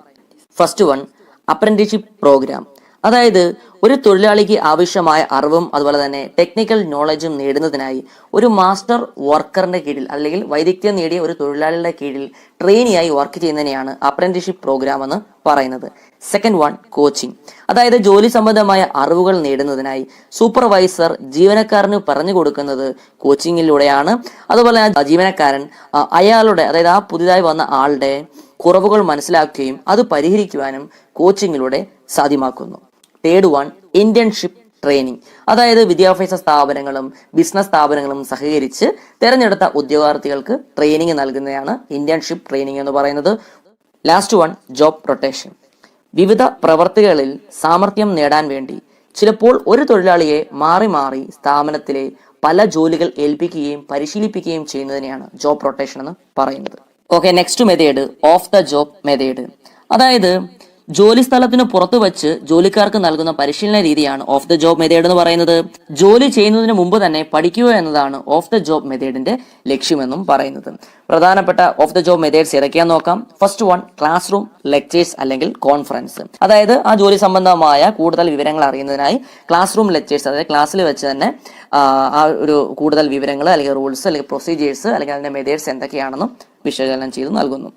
ഫസ്റ്റ് വൺ, അപ്രന്റീസ്ഷിപ്പ് പ്രോഗ്രാം, അതായത് ഒരു തൊഴിലാളിക്ക് ആവശ്യമായ അറിവും അതുപോലെ തന്നെ ടെക്നിക്കൽ നോളജും നേടുന്നതിനായി ഒരു മാസ്റ്റർ വർക്കറിന്റെ കീഴിൽ അല്ലെങ്കിൽ വൈദഗ്ധ്യം നേടിയ ഒരു തൊഴിലാളിയുടെ കീഴിൽ ട്രെയിനിയായി വർക്ക് ചെയ്യുന്നതിനെയാണ് അപ്രന്റീസ്ഷിപ്പ് പ്രോഗ്രാം എന്ന് പറയുന്നത്. സെക്കൻഡ് വൺ, കോച്ചിങ്, അതായത് ജോലി സംബന്ധമായ അറിവുകൾ നേടുന്നതിനായി സൂപ്പർവൈസർ ജീവനക്കാരന് പറഞ്ഞു കൊടുക്കുന്നത് കോച്ചിങ്ങിലൂടെയാണ്. അതുപോലെ ജീവനക്കാരൻ അയാളുടെ അതായത് ആ പുതിയതായി വന്ന ആളുടെ കുറവുകൾ മനസ്സിലാക്കുകയും അത് പരിഹരിക്കുവാനും കോച്ചിങ്ങിലൂടെ സാധ്യമാക്കുന്നു. തേർഡ് വൺ, ഇന്റേൺഷിപ്പ് ട്രെയിനിങ്, അതായത് വിദ്യാഭ്യാസ സ്ഥാപനങ്ങളും ബിസിനസ് സ്ഥാപനങ്ങളും സഹകരിച്ച് തെരഞ്ഞെടുത്ത ഉദ്യോഗാർത്ഥികൾക്ക് ട്രെയിനിങ് നൽകുന്നതാണ് ഇന്റേൺഷിപ്പ് ട്രെയിനിങ് എന്ന് പറയുന്നത്. ലാസ്റ്റ് വൺ, ജോബ് റൊട്ടേഷൻ, വിവിധ പ്രവർത്തികളിൽ സാമർഥ്യം നേടാൻ വേണ്ടി ചിലപ്പോൾ ഒരു തൊഴിലാളിയെ മാറി മാറി സ്ഥാപനത്തിലെ പല ജോലികൾ ഏൽപ്പിക്കുകയും പരിശീലിപ്പിക്കുകയും ചെയ്യുന്നതിനെയാണ് ജോബ് റൊട്ടേഷൻ എന്ന് പറയുന്നത്. Okay, next method off the job method. അതായത് ജോലി സ്ഥലത്തിന് പുറത്തു വച്ച് ജോലിക്കാർക്ക് നൽകുന്ന പരിശീലന രീതിയാണ് ഓഫ് ദ ജോബ് മെത്തേഡ് എന്ന് പറയുന്നത്. ജോലി ചെയ്യുന്നതിന് മുമ്പ് തന്നെ പഠിക്കുക എന്നതാണ് ഓഫ് ദ ജോബ് മെത്തേഡിന്റെ ലക്ഷ്യമെന്നും പറയുന്നത്. പ്രധാനപ്പെട്ട ഓഫ് ദ ജോബ് മെത്തേഡ്സ് ഏതൊക്കെയാന്ന് നോക്കാം. First one, class room lectures അല്ലെങ്കിൽ കോൺഫറൻസ്. അതായത് ആ ജോലി സംബന്ധമായ കൂടുതൽ വിവരങ്ങൾ അറിയുന്നതിനായി ക്ലാസ് റൂം ലെക്ചേഴ്സ്, അതായത് ക്ലാസ്സിൽ വെച്ച് തന്നെ ആ ഒരു കൂടുതൽ വിവരങ്ങൾ അല്ലെങ്കിൽ റൂൾസ് അല്ലെങ്കിൽ പ്രൊസീജിയേഴ്സ് അല്ലെങ്കിൽ അതിന്റെ മെത്തേഡ്സ് എന്തൊക്കെയാണെന്നും വിശകലനം ചെയ്ത് നൽകുന്നു.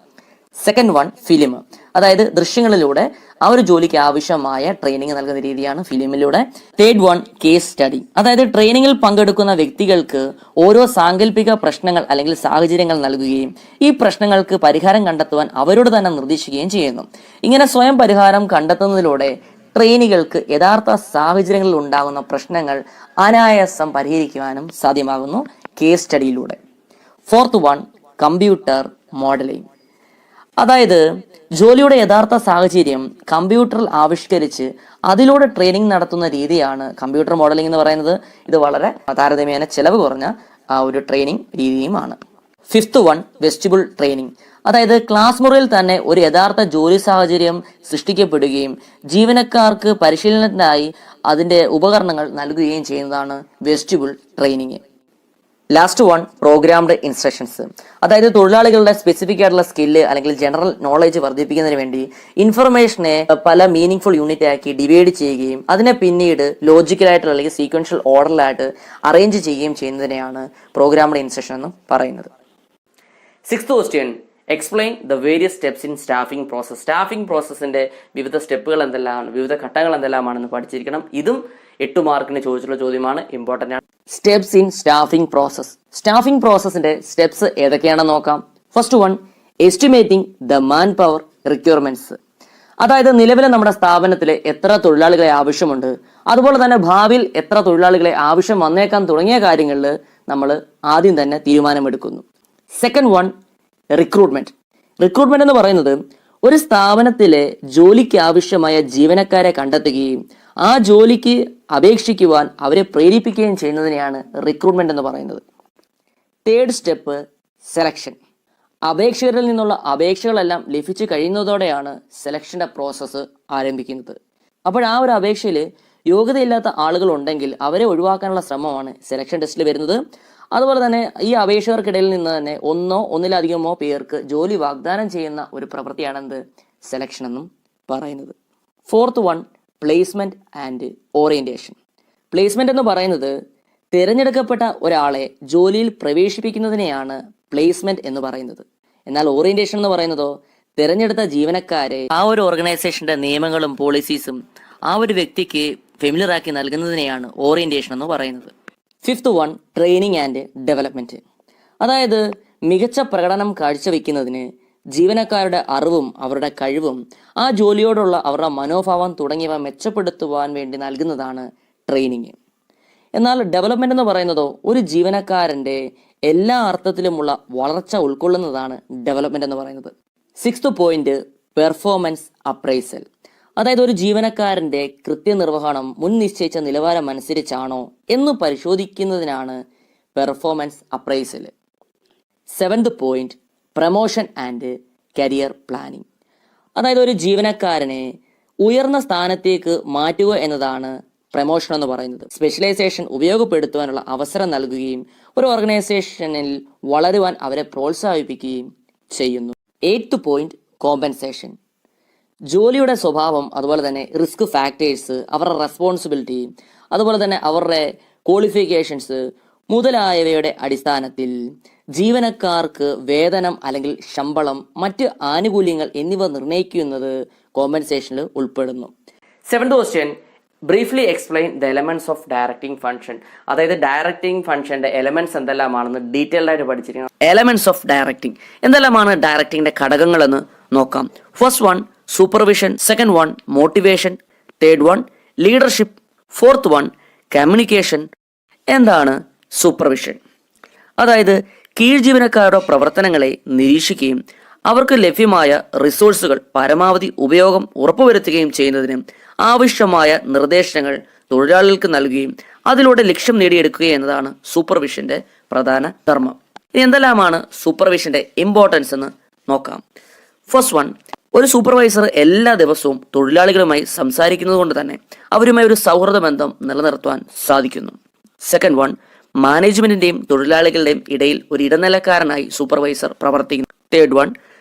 Second one, film. അതായത് ദൃശ്യങ്ങളിലൂടെ ആ ഒരു ജോലിക്ക് ആവശ്യമായ ട്രെയിനിങ് നൽകുന്ന രീതിയാണ് ഫിലിമിലൂടെ. Third one, case study. അതായത് ട്രെയിനിങ്ങിൽ പങ്കെടുക്കുന്ന വ്യക്തികൾക്ക് ഓരോ സാങ്കല്പിക പ്രശ്നങ്ങൾ അല്ലെങ്കിൽ സാഹചര്യങ്ങൾ നൽകുകയും ഈ പ്രശ്നങ്ങൾക്ക് പരിഹാരം കണ്ടെത്തുവാൻ അവരോട് തന്നെ നിർദ്ദേശിക്കുകയും ചെയ്യുന്നു. ഇങ്ങനെ സ്വയം പരിഹാരം കണ്ടെത്തുന്നതിലൂടെ ട്രെയിനികൾക്ക് യഥാർത്ഥ സാഹചര്യങ്ങളിൽ ഉണ്ടാകുന്ന പ്രശ്നങ്ങൾ അനായാസം പരിഹരിക്കുവാനും സാധ്യമാകുന്നു കേസ് സ്റ്റഡിയിലൂടെ. Fourth one, computer modelling. അതായത് ജോലിയുടെ യഥാർത്ഥ സാഹചര്യം കമ്പ്യൂട്ടറിൽ ആവിഷ്കരിച്ച് അതിലൂടെ ട്രെയിനിങ് നടത്തുന്ന രീതിയാണ് കമ്പ്യൂട്ടർ മോഡലിംഗ് എന്ന് പറയുന്നത്. ഇത് വളരെ താരതമ്യേന ചെലവ് കുറഞ്ഞ ഒരു ട്രെയിനിങ് രീതിയുമാണ്. Fifth one, vestibule training. അതായത് ക്ലാസ് മുറിയിൽ തന്നെ ഒരു യഥാർത്ഥ ജോലി സാഹചര്യം സൃഷ്ടിക്കപ്പെടുകയും ജീവനക്കാർക്ക് പരിശീലനത്തിനായി അതിന്റെ ഉപകരണങ്ങൾ നൽകുകയും ചെയ്യുന്നതാണ് vestibule training. Last one, programmed instructions. അതായത് തൊഴിലാളികളുടെ സ്പെസിഫിക് ആയിട്ടുള്ള സ്കില്ല് അല്ലെങ്കിൽ ജനറൽ നോളേജ് വർദ്ധിപ്പിക്കുന്നതിന് വേണ്ടി ഇൻഫർമേഷനെ പല മീനിങ് യൂണിറ്റ് ആക്കി ഡിവൈഡ് ചെയ്യുകയും അതിനെ പിന്നീട് ലോജിക്കലായിട്ടുള്ള അല്ലെങ്കിൽ സീക്വൻഷ്യൽ ഓർഡറിലായിട്ട് അറേഞ്ച് ചെയ്യുകയും ചെയ്യുന്നതിനെയാണ് പ്രോഗ്രാംഡ് ഇൻസ്ട്രക്ഷൻ എന്ന് പറയുന്നത്. Sixth question, explain the various steps in staffing process. Staffing പ്രോസസ്സിന്റെ വിവിധ സ്റ്റെപ്പുകൾ എന്തെല്ലാമാണ്, വിവിധ ഘട്ടങ്ങൾ എന്തെല്ലാമാണെന്ന് പഠിച്ചിരിക്കണം. ഇതും 8 മാർക്കിന് ചോദിച്ചിട്ടുള്ള ചോദ്യമാണ്, ഇമ്പോർട്ടന്റ് ആണ്. Steps in staffing process. Staffing പ്രോസസ്സിന്റെ സ്റ്റെപ്സ് ഏതൊക്കെയാണെന്ന് നോക്കാം. First one, estimating the manpower requirements. അതായത് നിലവിലെ നമ്മുടെ സ്ഥാപനത്തിൽ എത്ര തൊഴിലാളികളെ ആവശ്യമുണ്ട്, അതുപോലെ തന്നെ ഭാവിയിൽ എത്ര തൊഴിലാളികളെ ആവശ്യം വന്നേക്കാൻ തുടങ്ങിയ കാര്യങ്ങളിൽ നമ്മൾ ആദ്യം തന്നെ തീരുമാനമെടുക്കുന്നു. Second one, recruitment. റിക്രൂട്ട്മെന്റ് എന്ന് പറയുന്നത് ഒരു സ്ഥാപനത്തിലെ ജോലിക്ക് ആവശ്യമായ ജീവനക്കാരെ കണ്ടെത്തുകയും ആ ജോലിക്ക് അപേക്ഷിക്കുവാൻ അവരെ പ്രേരിപ്പിക്കുകയും ചെയ്യുന്നതിനെയാണ് റിക്രൂട്ട്മെന്റ് എന്ന് പറയുന്നത്. Third step, selection. അപേക്ഷകരിൽ നിന്നുള്ള അപേക്ഷകളെല്ലാം ലഭിച്ചു കഴിയുന്നതോടെയാണ് സെലക്ഷന്റെ പ്രോസസ്സ് ആരംഭിക്കുന്നത്. അപ്പോൾ ആ ഒരു അപേക്ഷയിൽ യോഗ്യതയില്ലാത്ത ആളുകൾ ഉണ്ടെങ്കിൽ അവരെ ഒഴിവാക്കാനുള്ള ശ്രമമാണ് സെലക്ഷൻ ടെസ്റ്റിൽ വരുന്നത്. അതുപോലെ തന്നെ ഈ അപേക്ഷകർക്കിടയിൽ നിന്ന് തന്നെ ഒന്നോ ഒന്നിലധികമോ പേർക്ക് ജോലി വാഗ്ദാനം ചെയ്യുന്ന ഒരു പ്രവൃത്തിയാണ് എന്ത്, സെലക്ഷൻ എന്നും പറയുന്നത്. Fourth one, placement and orientation. Placement എന്ന് പറയുന്നത് തിരഞ്ഞെടുക്കപ്പെട്ട ഒരാളെ ജോലിയിൽ പ്രവേശിപ്പിക്കുന്നതിനെയാണ് പ്ലേസ്മെന്റ് എന്ന് പറയുന്നത്. എന്നാൽ ഓറിയന്റേഷൻ എന്ന് പറയുന്നതോ തിരഞ്ഞെടുത്ത ജീവനക്കാരെ ആ ഒരു ഓർഗനൈസേഷന്റെ നിയമങ്ങളും പോളിസീസും ആ ഒരു വ്യക്തിക്ക് ഫെമിലിയർ ആക്കി നൽകുന്നതിനെയാണ് ഓറിയന്റേഷൻ എന്ന് പറയുന്നത്. Fifth one, training and development. അതായത് മികച്ച പ്രകടനം കാഴ്ചവെക്കുന്നതിന് ജീവനക്കാരുടെ അറിവും അവരുടെ കഴിവും ആ ജോലിയോടുള്ള അവരുടെ മനോഭാവം തുടങ്ങിയവ മെച്ചപ്പെടുത്തുവാൻ വേണ്ടി നൽകുന്നതാണ് ട്രെയിനിങ്. എന്നാൽ ഡെവലപ്മെന്റ് എന്ന് പറയുന്നതോ ഒരു ജീവനക്കാരന്റെ എല്ലാ അർത്ഥത്തിലുമുള്ള വളർച്ച ഉൾക്കൊള്ളുന്നതാണ് ഡെവലപ്മെന്റ് എന്ന് പറയുന്നത്. Sixth point, performance appraisal. അതായത് ഒരു ജീവനക്കാരന്റെ കൃത്യനിർവഹണം മുൻ നിശ്ചയിച്ച നിലവാരം അനുസരിച്ചാണോ എന്ന് പരിശോധിക്കുന്നതിനാണ് performance appraisal. Seventh point, promotion and career planning. അതായത് ഒരു ജീവനക്കാരനെ ഉയർന്ന സ്ഥാനത്തേക്ക് മാറ്റുക എന്നതാണ് പ്രമോഷൻ എന്ന് പറയുന്നത്. സ്പെഷ്യലൈസേഷൻ ഉപയോഗപ്പെടുത്തുവാനുള്ള അവസരം നൽകുകയും ഒരു ഓർഗനൈസേഷനിൽ വളരുവാൻ അവരെ പ്രോത്സാഹിപ്പിക്കുകയും ചെയ്യുന്നു. Eighth point, compensation. ജോലിയുടെ സ്വഭാവം, അതുപോലെ തന്നെ റിസ്ക് ഫാക്ടേഴ്സ്, അവരുടെ റെസ്പോൺസിബിലിറ്റി, അതുപോലെ തന്നെ അവരുടെ ക്വാളിഫിക്കേഷൻസ് മുതലായവയുടെ അടിസ്ഥാനത്തിൽ ജീവനക്കാർക്ക് വേതനം അല്ലെങ്കിൽ ശമ്പളം, മറ്റ് ആനുകൂല്യങ്ങൾ എന്നിവ നിർണ്ണയിക്കുന്നത് കോമ്പൻസേഷനിൽ ഉൾപ്പെടുന്നു. Seventh question, briefly explain the elements of directing function. അതായത് ഡയറക്റ്റിംഗ് ഫംഗ്ഷന്റെ എലമെന്റ്സ് എന്തെല്ലാമാണെന്ന് ഡീറ്റെയിൽഡ് ആയിട്ട് പഠിച്ചിരിക്കണം. എലമെന്റ്സ് ഓഫ് ഡയറക്റ്റിംഗ് എന്തെല്ലാമാണ് ഡയറക്റ്റിംഗിന്റെ ഘടകങ്ങൾ എന്ന് നോക്കാം. First one, supervision. Second one, motivation. Third one, leadership. Fourth one, communication. എന്താണ് സൂപ്പർവിഷൻ? അതായത് കീഴ് ജീവനക്കാരുടെ പ്രവർത്തനങ്ങളെ നിരീക്ഷിക്കുകയും അവർക്ക് ലഭ്യമായ റിസോഴ്സുകൾ പരമാവധി ഉപയോഗം ഉറപ്പുവരുത്തുകയും ചെയ്യുന്നതിന് ആവശ്യമായ നിർദ്ദേശങ്ങൾ തൊഴിലാളികൾക്ക് നൽകുകയും അതിലൂടെ ലക്ഷ്യം നേടിയെടുക്കുക എന്നതാണ് സൂപ്പർവിഷന്റെ പ്രധാന ധർമ്മം. ഇനി എന്തെല്ലാമാണ് സൂപ്പർവിഷന്റെ ഇമ്പോർട്ടൻസ് എന്ന് നോക്കാം. ഫസ്റ്റ് വൺ, ഒരു സൂപ്പർവൈസർ എല്ലാ ദിവസവും തൊഴിലാളികളുമായി സംസാരിക്കുന്നത് കൊണ്ട് തന്നെ അവരുമായി ഒരു സൗഹൃദ ബന്ധം നിലനിർത്തുവാൻ സാധിക്കുന്നു. സെക്കൻഡ് വൺ, മാനേജ്മെന്റിന്റെയും തൊഴിലാളികളുടെയും ഇടയിൽ ഒരു ഇടനിലക്കാരനായി സൂപ്പർവൈസർ പ്രവർത്തിക്കുന്നു. തേർഡ് വൺ,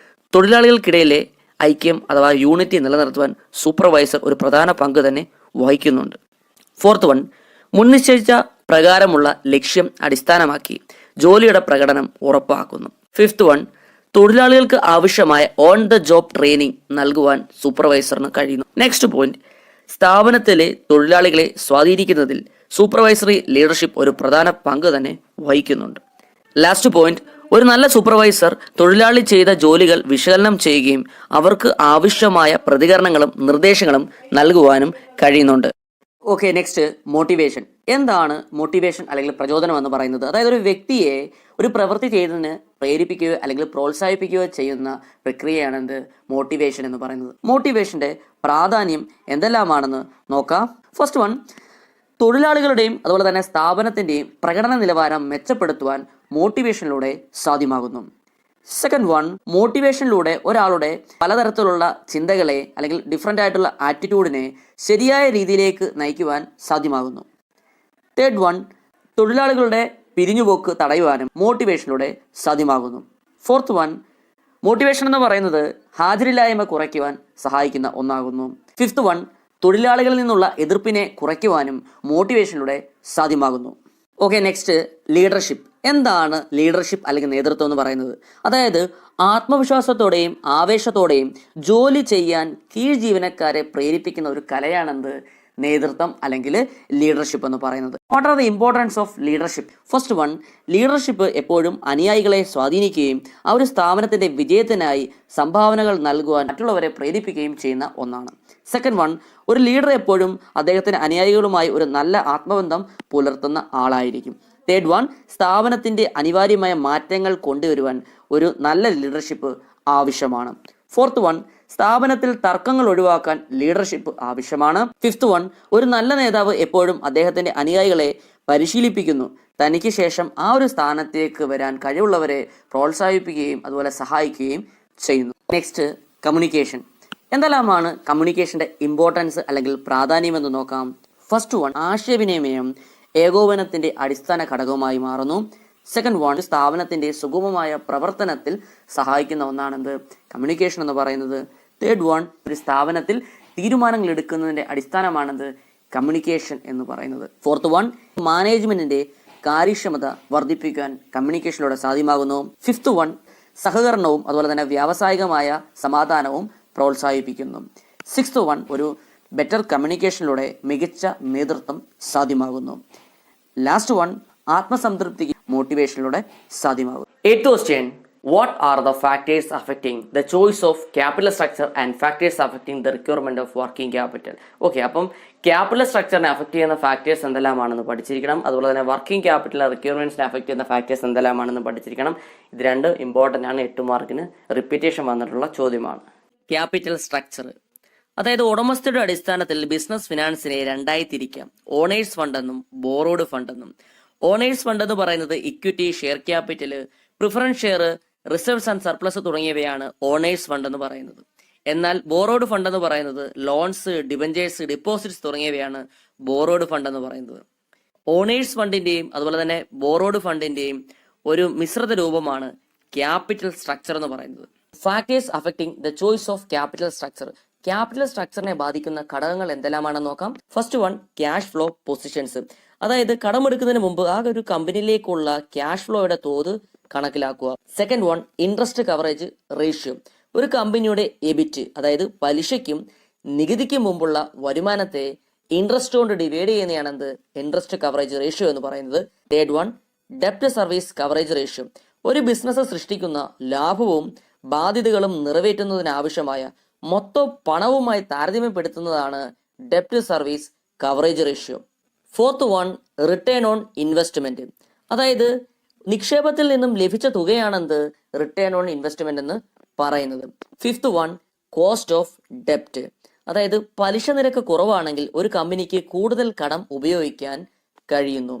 തൊഴിലാളികൾക്കിടയിലെ ഐക്യം അഥവാ യൂണിറ്റി നിലനിർത്തുവാൻ സൂപ്പർവൈസർ ഒരു പ്രധാന പങ്ക് തന്നെ വഹിക്കുന്നുണ്ട്. ഫോർത്ത് വൺ, മുൻനിശ്ചയിച്ച പ്രകാരമുള്ള ലക്ഷ്യം അടിസ്ഥാനമാക്കി ജോലിയുടെ പ്രകടനം ഉറപ്പാക്കുന്നു. ഫിഫ്ത്ത് വൺ, തൊഴിലാളികൾക്ക് ആവശ്യമായ ഓൺ ദ ജോബ് ട്രെയിനിങ് നൽകുവാൻ സൂപ്പർവൈസറിന് കഴിയുന്നു. നെക്സ്റ്റ് പോയിന്റ്, സ്ഥാപനത്തിലെ തൊഴിലാളികളെ സ്വാധീനിക്കുന്നതിൽ സൂപ്പർവൈസറി ലീഡർഷിപ്പ് ഒരു പ്രധാന പങ്ക് തന്നെ വഹിക്കുന്നുണ്ട്. ലാസ്റ്റ് പോയിന്റ്, ഒരു നല്ല സൂപ്പർവൈസർ തൊഴിലാളി ചെയ്ത ജോലികൾ വിശകലനം ചെയ്യുകയും അവർക്ക് ആവശ്യമായ പ്രതികരണങ്ങളും നിർദ്ദേശങ്ങളും നൽകുവാനും കഴിയുന്നുണ്ട്. Okay, next motivation. എന്താണ് മോട്ടിവേഷൻ അല്ലെങ്കിൽ പ്രചോദനം എന്ന് പറയുന്നത്? അതായത് ഒരു വ്യക്തിയെ ഒരു പ്രവൃത്തി ചെയ്തതിന് പ്രേരിപ്പിക്കുകയോ അല്ലെങ്കിൽ പ്രോത്സാഹിപ്പിക്കുകയോ ചെയ്യുന്ന പ്രക്രിയയാണ് എന്ത്? മോട്ടിവേഷൻ എന്ന് പറയുന്നത്. മോട്ടിവേഷന്റെ പ്രാധാന്യം എന്തെല്ലാമാണെന്ന് നോക്കാം. ഫസ്റ്റ് വൺ, തൊഴിലാളികളുടെയും അതുപോലെ തന്നെ സ്ഥാപനത്തിൻ്റെയും പ്രകടന നിലവാരം മെച്ചപ്പെടുത്തുവാൻ മോട്ടിവേഷനിലൂടെ സാധ്യമാകുന്നു. സെക്കൻഡ് വൺ, മോട്ടിവേഷനിലൂടെ ഒരാളുടെ പലതരത്തിലുള്ള ചിന്തകളെ അല്ലെങ്കിൽ ഡിഫറൻ്റ് ആയിട്ടുള്ള ആറ്റിറ്റ്യൂഡിനെ ശരിയായ രീതിയിലേക്ക് നയിക്കുവാൻ സാധ്യമാകുന്നു. തേർഡ് വൺ, തൊഴിലാളികളുടെ പിരിഞ്ഞുപോക്ക് തടയുവാനും മോട്ടിവേഷനിലൂടെ സാധ്യമാകുന്നു. ഫോർത്ത് വൺ, മോട്ടിവേഷൻ എന്ന് പറയുന്നത് ഹാജരില്ലായ്മ കുറയ്ക്കുവാൻ സഹായിക്കുന്ന ഒന്നാകുന്നു. ഫിഫ്ത്ത് വൺ, തൊഴിലാളികളിൽ നിന്നുള്ള എതിർപ്പിനെ കുറയ്ക്കുവാനും മോട്ടിവേഷനിലൂടെ സാധ്യമാകുന്നു. Okay, next leadership. എന്താണ് ലീഡർഷിപ്പ് അല്ലെങ്കിൽ നേതൃത്വം എന്ന് പറയുന്നത്? അതായത് ആത്മവിശ്വാസത്തോടെയും ആവേശത്തോടെയും ജോലി ചെയ്യാൻ കീഴ് ജീവനക്കാരെ പ്രേരിപ്പിക്കുന്ന ഒരു കലയാണെന്ത്? നേതൃത്വം അല്ലെങ്കിൽ ലീഡർഷിപ്പ് എന്ന് പറയുന്നത്. What are the importance of leadership? First one, leadership എപ്പോഴും അനുയായികളെ സ്വാധീനിക്കുകയും ആ ഒരു സ്ഥാപനത്തിന്റെ വിജയത്തിനായി സംഭാവനകൾ നൽകുവാൻ മറ്റുള്ളവരെ പ്രേരിപ്പിക്കുകയും ചെയ്യുന്ന ഒന്നാണ്. സെക്കൻഡ് വൺ, ഒരു ലീഡർ എപ്പോഴും അദ്ദേഹത്തിന്റെ അനുയായികളുമായി ഒരു നല്ല ആത്മബന്ധം പുലർത്തുന്ന ആളായിരിക്കും. തേർഡ് വൺ, സ്ഥാപനത്തിന്റെ അനിവാര്യമായ മാറ്റങ്ങൾ കൊണ്ടുവരുവാൻ ഒരു നല്ല ലീഡർഷിപ്പ് ആവശ്യമാണ്. ഫോർത്ത് വൺ, സ്ഥാപനത്തിൽ തർക്കങ്ങൾ ഒഴിവാക്കാൻ ലീഡർഷിപ്പ് ആവശ്യമാണ്. ഫിഫ്ത്ത് വൺ, ഒരു നല്ല നേതാവ് എപ്പോഴും അദ്ദേഹത്തിന്റെ അനുയായികളെ പരിശീലിപ്പിക്കുന്നു. തനിക്ക് ശേഷം ആ ഒരു സ്ഥാനത്തേക്ക് വരാൻ കഴിവുള്ളവരെ പ്രോത്സാഹിപ്പിക്കുകയും അതുപോലെ സഹായിക്കുകയും ചെയ്യുന്നു. Next, communication. എന്തെല്ലാമാണ് കമ്മ്യൂണിക്കേഷന്റെ ഇമ്പോർട്ടൻസ് അല്ലെങ്കിൽ പ്രാധാന്യം എന്ന് നോക്കാം. ഫസ്റ്റ് വൺ, ആശയവിനിമയം ഏകോപനത്തിന്റെ അടിസ്ഥാന ഘടകമായി മാറുന്നു. സെക്കൻഡ് വൺ, സ്ഥാപനത്തിന്റെ സുഗമമായ പ്രവർത്തനത്തിൽ സഹായിക്കുന്ന ഒന്നാണെന്ത്? കമ്മ്യൂണിക്കേഷൻ എന്ന് പറയുന്നത്. തേർഡ് വൺ, ഒരു സ്ഥാപനത്തിൽ തീരുമാനങ്ങൾ എടുക്കുന്നതിന്റെ അടിസ്ഥാനമാണെന്ത്? കമ്മ്യൂണിക്കേഷൻ എന്ന് പറയുന്നത്. ഫോർത്ത് വൺ, മാനേജ്മെന്റിന്റെ കാര്യക്ഷമത വർദ്ധിപ്പിക്കാൻ കമ്മ്യൂണിക്കേഷനിലൂടെ സാധ്യമാകുന്നു. ഫിഫ്ത്ത് വൺ, സഹകരണവും അതുപോലെ തന്നെ വ്യാവസായികമായ സമാധാനവും പ്രോത്സാഹിപ്പിക്കുന്നു. സിക്സ്ത് വൺ, ഒരു ബെറ്റർ കമ്മ്യൂണിക്കേഷനിലൂടെ മികച്ച നേതൃത്വം സാധ്യമാകുന്നു. ലാസ്റ്റ് വൺ, ആത്മസംതൃപ്തിക്ക് മോട്ടിവേഷനിലൂടെ സാധ്യമാകും. Eighth question, what are the factors affecting the choice of capital structure and factors affecting the requirement of working capital? Okay, അപ്പം ക്യാപിറ്റൽ സ്ട്രക്ചറിനെ അഫക്ട് ചെയ്യുന്ന ഫാക്ടേഴ്സ് എന്തെല്ലാമാണെന്ന് പഠിച്ചിരിക്കണം. അതുപോലെ തന്നെ വർക്കിംഗ് ക്യാപിറ്റൽ റിക്വയർമെന്റ്സിനെ അഫക്ട് ചെയ്യുന്ന ഫാക്ടേഴ്സ് എന്തെല്ലാമാണെന്ന് പഠിച്ചിരിക്കണം. ഇത് രണ്ട് ഇമ്പോർട്ടൻ്റ് ആണ്. 8 മാർക്കിന് റിപ്പീറ്റേഷൻ വന്നിട്ടുള്ള ചോദ്യമാണ്. ക്യാപിറ്റൽ സ്ട്രക്ചർ, അതായത് ഉടമസ്ഥയുടെ അടിസ്ഥാനത്തിൽ ബിസിനസ് ഫിനാൻസിനെ രണ്ടായി തിരിക്കാം. ഓണേഴ്സ് ഫണ്ട് എന്നും ബോറോഡ് ഫണ്ട് എന്നും. ഓണേഴ്സ് ഫണ്ട് എന്ന് പറയുന്നത് equity, share capital, preference share, reserves and surplus തുടങ്ങിയവയാണ് ഓണേഴ്സ് ഫണ്ട് എന്ന് പറയുന്നത്. എന്നാൽ ബോറോഡ് ഫണ്ട് എന്ന് പറയുന്നത് ലോൺസ്, ഡിബഞ്ചേഴ്സ്, ഡിപ്പോസിറ്റ്സ് തുടങ്ങിയവയാണ് ബോറോഡ് ഫണ്ട് എന്ന് പറയുന്നത്. ഓണേഴ്സ് ഫണ്ടിന്റെയും അതുപോലെ തന്നെ ബോറോഡ് ഫണ്ടിന്റെയും ഒരു മിശ്രിത രൂപമാണ് ക്യാപിറ്റൽ സ്ട്രക്ചർ എന്ന് പറയുന്നത്. Factors affecting the choice of capital structure. Capital സ്ട്രക്ചറിനെ ബാധിക്കുന്ന ഘടകങ്ങൾ എന്തെല്ലാമാണെന്ന് നോക്കാം. First one, cash flow positions. അതായത് കടമെടുക്കുന്നതിന് മുമ്പ് ആ ഒരു കമ്പനിയിലേക്കുള്ള ക്യാഷ് ഫ്ലോയുടെ തോത് കണക്കിലാക്കുക. Second one, interest coverage ratio. ഒരു കമ്പനിയുടെ എബിറ്റ്, അതായത് പലിശയ്ക്കും നികുതിക്കും മുമ്പുള്ള വരുമാനത്തെ ഇൻട്രസ്റ്റ് കൊണ്ട് ഡിവൈഡ് ചെയ്യുന്നതാണ് എന്ത്? ഇൻട്രസ്റ്റ് കവറേജ് റേഷ്യോ എന്ന് പറയുന്നത്. തേർഡ് വൺ, ഡെപ്റ്റ് സർവീസ് കവറേജ് റേഷ്യോ. ഒരു ബിസിനസ് സൃഷ്ടിക്കുന്ന ലാഭവും ബാധ്യതകളും നിറവേറ്റുന്നതിനാവശ്യമായ മൊത്തം പണവുമായി താരതമ്യപ്പെടുത്തുന്നതാണ് ഡെപ്റ്റ് service coverage ratio. Fourth one, return on investment. അതായത് നിക്ഷേപത്തിൽ നിന്നും ലഭിച്ച തുകയാണെന്ത്? റിട്ടേൺ ഓൺ ഇൻവെസ്റ്റ്മെന്റ് എന്ന് പറയുന്നത്. ഫിഫ്ത്ത് വൺ, കോസ്റ്റ് ഓഫ് ഡെപ്റ്റ്. അതായത് പലിശ നിരക്ക് കുറവാണെങ്കിൽ ഒരു കമ്പനിക്ക് കൂടുതൽ കടം ഉപയോഗിക്കാൻ കഴിയുന്നു.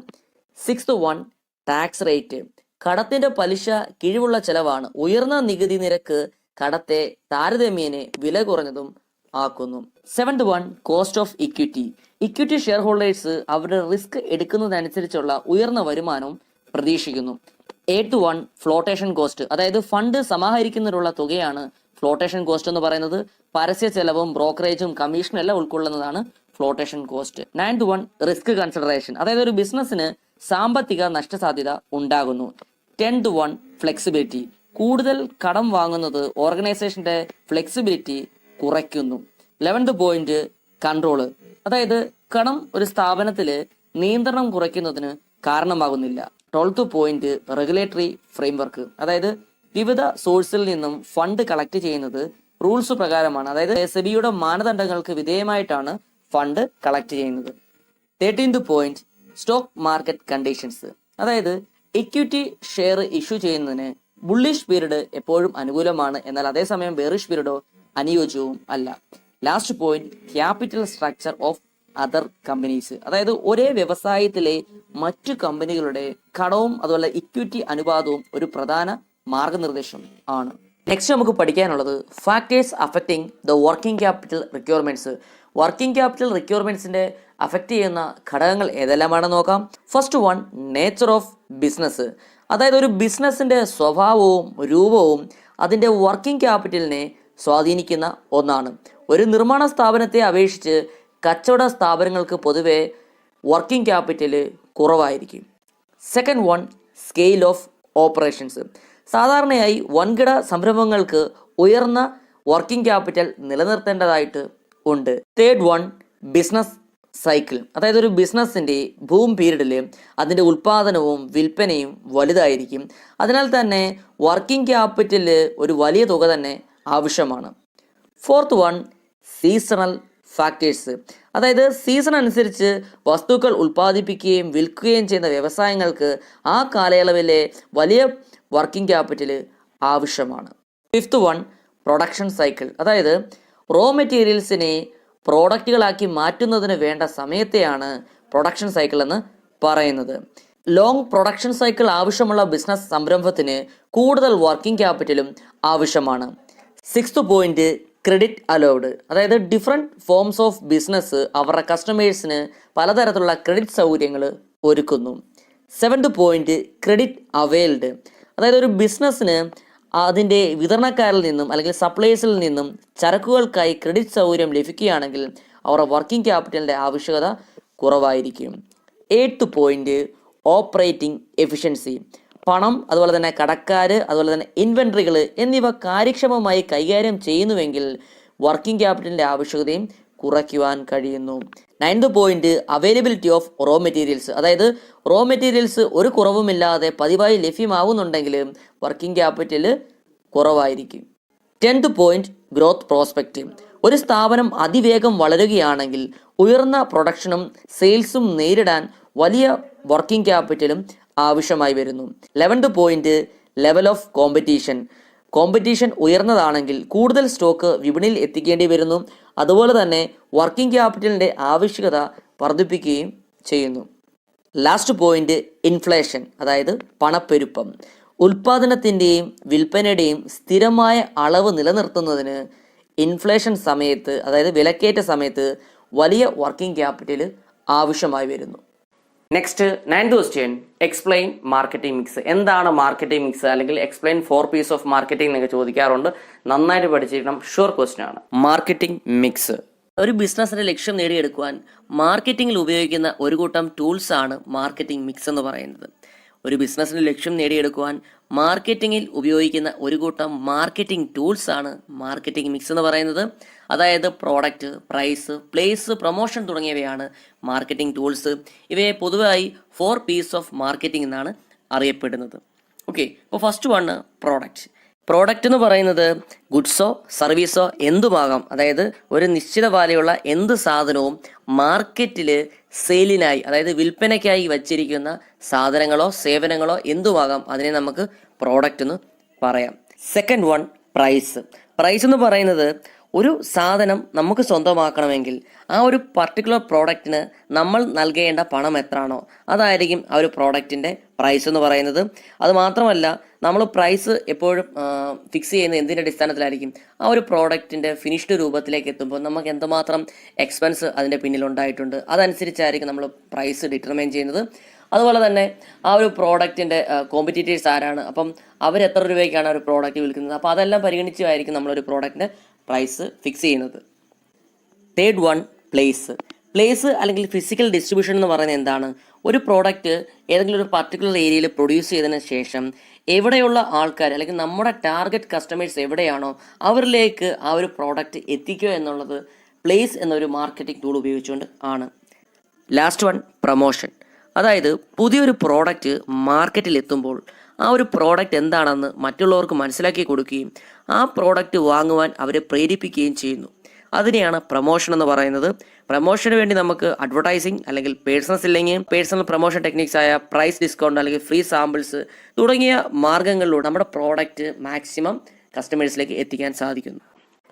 Sixth one, tax rate. കടത്തിന്റെ പലിശ കിഴിവുള്ള ചെലവാണ്. ഉയർന്ന നികുതി നിരക്ക് കടത്തെ താരതമ്യേന വില കുറഞ്ഞതും ആക്കുന്നു. 7th one, cost of equity. Equity share holders അവരുടെ റിസ്ക് എടുക്കുന്നതനുസരിച്ചുള്ള ഉയർന്ന വരുമാനവും പ്രതീക്ഷിക്കുന്നു. 8th one, flotation cost. അതായത് ഫണ്ട് സമാഹരിക്കുന്നതിനുള്ള തുകയാണ് ഫ്ലോട്ടേഷൻ കോസ്റ്റ് എന്ന് പറയുന്നത്. പരസ്യ ചെലവും ബ്രോക്കറേജും കമ്മീഷനും എല്ലാം ഉൾക്കൊള്ളുന്നതാണ് flotation cost. 9th one, risk consideration. അതായത് ഒരു ബിസിനസ്സിന് സാമ്പത്തിക നഷ്ടസാധ്യത ഉണ്ടാകുന്നു. 10th one, flexibility. കൂടുതൽ കടം വാങ്ങുന്നത് ഓർഗനൈസേഷന്റെ ഫ്ലെക്സിബിലിറ്റി കുറയ്ക്കുന്നു. 11th point, control. അതായത് കടം ഒരു സ്ഥാപനത്തില് നിയന്ത്രണം കുറയ്ക്കുന്നതിന് കാരണമാകുന്നില്ല. 12th point, regulatory framework. അതായത് വിവിധ സോഴ്സിൽ നിന്നും ഫണ്ട് കളക്ട് ചെയ്യുന്നത് റൂൾസ് പ്രകാരമാണ്. അതായത് സെബിയുടെ മാനദണ്ഡങ്ങൾക്ക് വിധേയമായിട്ടാണ് ഫണ്ട് കളക്ട് ചെയ്യുന്നത്. 13th point, stock market conditions. അതായത് ഇക്വിറ്റി ഷെയർ ഇഷ്യൂ ചെയ്യുന്നതിന് ബുള്ളിഷ് പീരീഡ് എപ്പോഴും അനുകൂലമാണ്, എന്നാൽ അതേസമയം ബെയറിഷ് പീരീഡോ അനുയോജ്യവും അല്ല. Last point, capital structure of other companies. അതായത് ഒരേ വ്യവസായത്തിലെ മറ്റു കമ്പനികളുടെ കടവും അതുപോലെ ഇക്വിറ്റി അനുപാതവും ഒരു പ്രധാന മാർഗനിർദ്ദേശം ആണ്. നെക്സ്റ്റ് നമുക്ക് പഠിക്കാനുള്ളത് factors affecting the working capital requirements. Working capital റിക്വയർമെന്റ്സിന്റെ അഫക്റ്റ് ചെയ്യുന്ന ഘടകങ്ങൾ ഏതെല്ലാമാണെന്ന് നോക്കാം. First one, nature of business. അതായത് ഒരു ബിസിനസിന്റെ സ്വഭാവവും രൂപവും അതിന്റെ വർക്കിംഗ് ക്യാപിറ്റലിനെ സ്വാധീനിക്കുന്ന ഒന്നാണ്. ഒരു നിർമ്മാണ സ്ഥാപനത്തെ അപേക്ഷിച്ച് കച്ചവട സ്ഥാപനങ്ങൾക്ക് പൊതുവെ വർക്കിംഗ് ക്യാപിറ്റൽ കുറവായിരിക്കും. Second one, scale of operations. സാധാരണയായി വൻകിട സംരംഭങ്ങൾക്ക് ഉയർന്ന വർക്കിംഗ് ക്യാപിറ്റൽ നിലനിർത്തേണ്ടതായിട്ട് ഉണ്ട്. Third one, business cycle. അതായത് ഒരു ബിസിനസ്സിൻ്റെ ബൂം പീരീഡിൽ അതിൻ്റെ ഉൽപ്പാദനവും വിൽപ്പനയും വലുതായിരിക്കും. അതിനാൽ തന്നെ വർക്കിംഗ് ക്യാപിറ്റലിൽ ഒരു വലിയ തുക തന്നെ ആവശ്യമാണ്. Fourth one, seasonal factors. അതായത് സീസൺ അനുസരിച്ച് വസ്തുക്കൾ ഉൽപ്പാദിപ്പിക്കുകയും വിൽക്കുകയും ചെയ്യുന്ന വ്യവസായങ്ങൾക്ക് ആ കാലയളവിലെ വലിയ വർക്കിംഗ് ക്യാപിറ്റൽ ആവശ്യമാണ്. Fifth one, production cycle. അതായത് റോ മെറ്റീരിയൽസിനെ പ്രോഡക്റ്റുകളാക്കി മാറ്റുന്നതിന് വേണ്ട സമയത്തെയാണ് പ്രൊഡക്ഷൻ സൈക്കിൾ എന്ന് പറയുന്നത്. ലോങ് പ്രൊഡക്ഷൻ സൈക്കിൾ ആവശ്യമുള്ള ബിസിനസ് സംരംഭത്തിന് കൂടുതൽ വർക്കിംഗ് ക്യാപിറ്റലും ആവശ്യമാണ്. Sixth point, credit allowed. അതായത് ഡിഫറെൻറ്റ് ഫോംസ് ഓഫ് ബിസിനസ് അവരുടെ കസ്റ്റമേഴ്സിന് പലതരത്തിലുള്ള ക്രെഡിറ്റ് സൗകര്യങ്ങൾ ഒരുക്കുന്നു. Seventh point, credit availed. അതായത് ഒരു ബിസിനസ്സിന് അതിൻ്റെ വിതരണക്കാരിൽ നിന്നും അല്ലെങ്കിൽ സപ്ലൈസിൽ നിന്നും ചരക്കുകൾക്കായി ക്രെഡിറ്റ് സൗകര്യം ലഭിക്കുകയാണെങ്കിൽ അവരുടെ വർക്കിംഗ് ക്യാപിറ്റലിൻ്റെ ആവശ്യകത കുറവായിരിക്കും. Eighth point, operating efficiency. പണം, അതുപോലെ തന്നെ കടക്കാർ, അതുപോലെ തന്നെ ഇൻവെൻട്രികൾ എന്നിവ കാര്യക്ഷമമായി കൈകാര്യം ചെയ്യുന്നുവെങ്കിൽ വർക്കിംഗ് ക്യാപിറ്റലിൻ്റെ ആവശ്യകതയും കുറയ്ക്കുവാൻ കഴിയുന്നു. Ninth point, availability of raw materials. അതായത് റോ മെറ്റീരിയൽസ് ഒരു കുറവുമില്ലാതെ പതിവായി ലഭ്യമാവുന്നുണ്ടെങ്കിൽ വർക്കിംഗ് ക്യാപിറ്റൽ കുറവായിരിക്കും. 10th point, growth prospect. ഒരു സ്ഥാപനം അതിവേഗം വളരുകയാണെങ്കിൽ ഉയർന്ന പ്രൊഡക്ഷനും സെയിൽസും നേരിടാൻ വലിയ വർക്കിംഗ് ക്യാപിറ്റലും ആവശ്യമായി വരുന്നു. 11th point, level of competition. Competition ഉയർന്നതാണെങ്കിൽ കൂടുതൽ സ്റ്റോക്ക് വിപണിയിൽ എത്തിക്കേണ്ടി വരുന്നു. അതുപോലെ തന്നെ വർക്കിംഗ് ക്യാപിറ്റലിൻ്റെ ആവശ്യകത വർദ്ധിപ്പിക്കുകയും ചെയ്യുന്നു. Last point, inflation. അതായത് പണപ്പെരുപ്പം. ഉൽപ്പാദനത്തിൻ്റെയും വിൽപ്പനയുടെയും സ്ഥിരമായ അളവ് നിലനിർത്തുന്നതിന് ഇൻഫ്ലേഷൻ സമയത്ത്, അതായത് വിലക്കയറ്റ സമയത്ത് വലിയ വർക്കിംഗ് ക്യാപിറ്റൽ ആവശ്യമായി വരുന്നു. Next 9th question, explain marketing mix. എന്താണ് മാർക്കറ്റിംഗ് മിക്സ് അല്ലെങ്കിൽ എക്സ്പ്ലെയിൻ 4 P's ഓഫ് മാർക്കറ്റിംഗ് എന്നൊക്കെ ചോദിക്കാറുണ്ട്. നന്നായിട്ട് പഠിച്ചിരിക്കണം, ഷുവർ ക്വസ്റ്റ്യൻ ആണ്. മാർക്കറ്റിംഗ് മിക്സ് ഒരു ബിസിനസ്സിന്റെ ലക്ഷ്യം നേടിയെടുക്കുവാൻ മാർക്കറ്റിംഗിൽ ഉപയോഗിക്കുന്ന ഒരു കൂട്ടം ടൂൾസ് ആണ് മാർക്കറ്റിംഗ് മിക്സ് എന്ന് പറയുന്നത്. ഒരു ബിസിനസ്സിന്റെ ലക്ഷ്യം നേടിയെടുക്കുവാൻ മാർക്കറ്റിംഗിൽ ഉപയോഗിക്കുന്ന ഒരു കൂട്ടം മാർക്കറ്റിംഗ് ടൂൾസ് ആണ് മാർക്കറ്റിംഗ് മിക്സ് എന്ന് പറയുന്നത്. അതായത് പ്രോഡക്റ്റ്, പ്രൈസ്, പ്ലേസ്, പ്രൊമോഷൻ തുടങ്ങിയവയാണ് മാർക്കറ്റിംഗ് ടൂൾസ്. ഇവയെ പൊതുവായി 4 P's ഓഫ് മാർക്കറ്റിംഗ് എന്നാണ് അറിയപ്പെടുന്നത്. ഓക്കെ, ഇപ്പോൾ ഫസ്റ്റ് വണ് പ്രോഡക്റ്റ്. പ്രോഡക്റ്റ് എന്ന് പറയുന്നത് ഗുഡ്സോ സർവീസോ എന്തുമാകാം. അതായത് ഒരു നിശ്ചിത വിലയുള്ള എന്ത് സാധനവും മാർക്കറ്റിൽ സെയിലിനായി, അതായത് വിൽപ്പനയ്ക്കായി വച്ചിരിക്കുന്ന സാധനങ്ങളോ സേവനങ്ങളോ എന്തുമാകാം, അതിനെ നമുക്ക് പ്രോഡക്റ്റ് എന്ന് പറയാം. Second one, price. പ്രൈസ് എന്ന് പറയുന്നത് ഒരു സാധനം നമുക്ക് സ്വന്തമാക്കണമെങ്കിൽ ആ ഒരു പർട്ടിക്കുലർ പ്രോഡക്റ്റിന് നമ്മൾ നൽകേണ്ട പണം എത്രയാണോ അതായിരിക്കും ആ ഒരു പ്രോഡക്റ്റിൻ്റെ പ്രൈസ് എന്ന് പറയുന്നത്. അതുമാത്രമല്ല നമ്മൾ പ്രൈസ് എപ്പോഴും ഫിക്സ് ചെയ്യുന്ന എന്തിൻ്റെ അടിസ്ഥാനത്തിലായിരിക്കും, ആ ഒരു പ്രോഡക്റ്റിൻ്റെ ഫിനിഷ്ഡ് രൂപത്തിലേക്ക് എത്തുമ്പോൾ നമുക്ക് എന്തുമാത്രം എക്സ്പെൻസ് അതിൻ്റെ പിന്നിലുണ്ടായിട്ടുണ്ട് അതനുസരിച്ചായിരിക്കും നമ്മൾ പ്രൈസ് ഡിറ്റർമൈൻ ചെയ്യുന്നത്. അതുപോലെ തന്നെ ആ ഒരു പ്രോഡക്റ്റിൻ്റെ കോമ്പറ്റീറ്റേഴ്സ് ആരാണ്, അപ്പം അവരെത്ര രൂപയ്ക്കാണ് ഒരു പ്രോഡക്റ്റ് വിൽക്കുന്നത്, അപ്പോൾ അതെല്ലാം പരിഗണിച്ചായിരിക്കും നമ്മളൊരു പ്രോഡക്റ്റിൻ്റെ പ്രൈസ് ഫിക്സ് ചെയ്യുന്നത്. തേർഡ് വൺ, പ്ലേസ് അല്ലെങ്കിൽ ഫിസിക്കൽ ഡിസ്ട്രിബ്യൂഷൻ എന്ന് പറയുന്നത് എന്താണ്? ഒരു പ്രോഡക്റ്റ് ഏതെങ്കിലും ഒരു പർട്ടിക്കുലർ ഏരിയയിൽ പ്രൊഡ്യൂസ് ചെയ്തതിന് ശേഷം എവിടെയുള്ള ആൾക്കാർ അല്ലെങ്കിൽ നമ്മുടെ ടാർഗറ്റ് കസ്റ്റമേഴ്സ് എവിടെയാണോ അവരിലേക്ക് ആ ഒരു പ്രോഡക്റ്റ് എത്തിക്കുക എന്നുള്ളത് പ്ലേസ് എന്നൊരു മാർക്കറ്റിംഗ് ടൂൾ ഉപയോഗിച്ചുകൊണ്ട് ആണ്. Last one, promotion. അതായത് പുതിയൊരു പ്രോഡക്റ്റ് മാർക്കറ്റിൽ എത്തുമ്പോൾ ആ ഒരു പ്രോഡക്റ്റ് എന്താണെന്ന് മറ്റുള്ളവർക്ക് മനസ്സിലാക്കി കൊടുക്കുകയും ആ പ്രോഡക്റ്റ് വാങ്ങുവാൻ അവരെ പ്രേരിപ്പിക്കുകയും ചെയ്യുന്നു. അതിനെയാണ് പ്രൊമോഷൻ എന്ന് പറയുന്നത്. പ്രൊമോഷന് വേണ്ടി നമുക്ക് അഡ്വർടൈസിങ് അല്ലെങ്കിൽ പേഴ്സണൽ പ്രൊമോഷൻ ടെക്നിക്സ് ആയ പ്രൈസ് ഡിസ്കൗണ്ട് അല്ലെങ്കിൽ ഫ്രീ സാമ്പിൾസ് തുടങ്ങിയ മാർഗങ്ങളിലൂടെ നമ്മുടെ പ്രോഡക്റ്റ് മാക്സിമം കസ്റ്റമേഴ്സിലേക്ക് എത്തിക്കാൻ സാധിക്കുന്നു.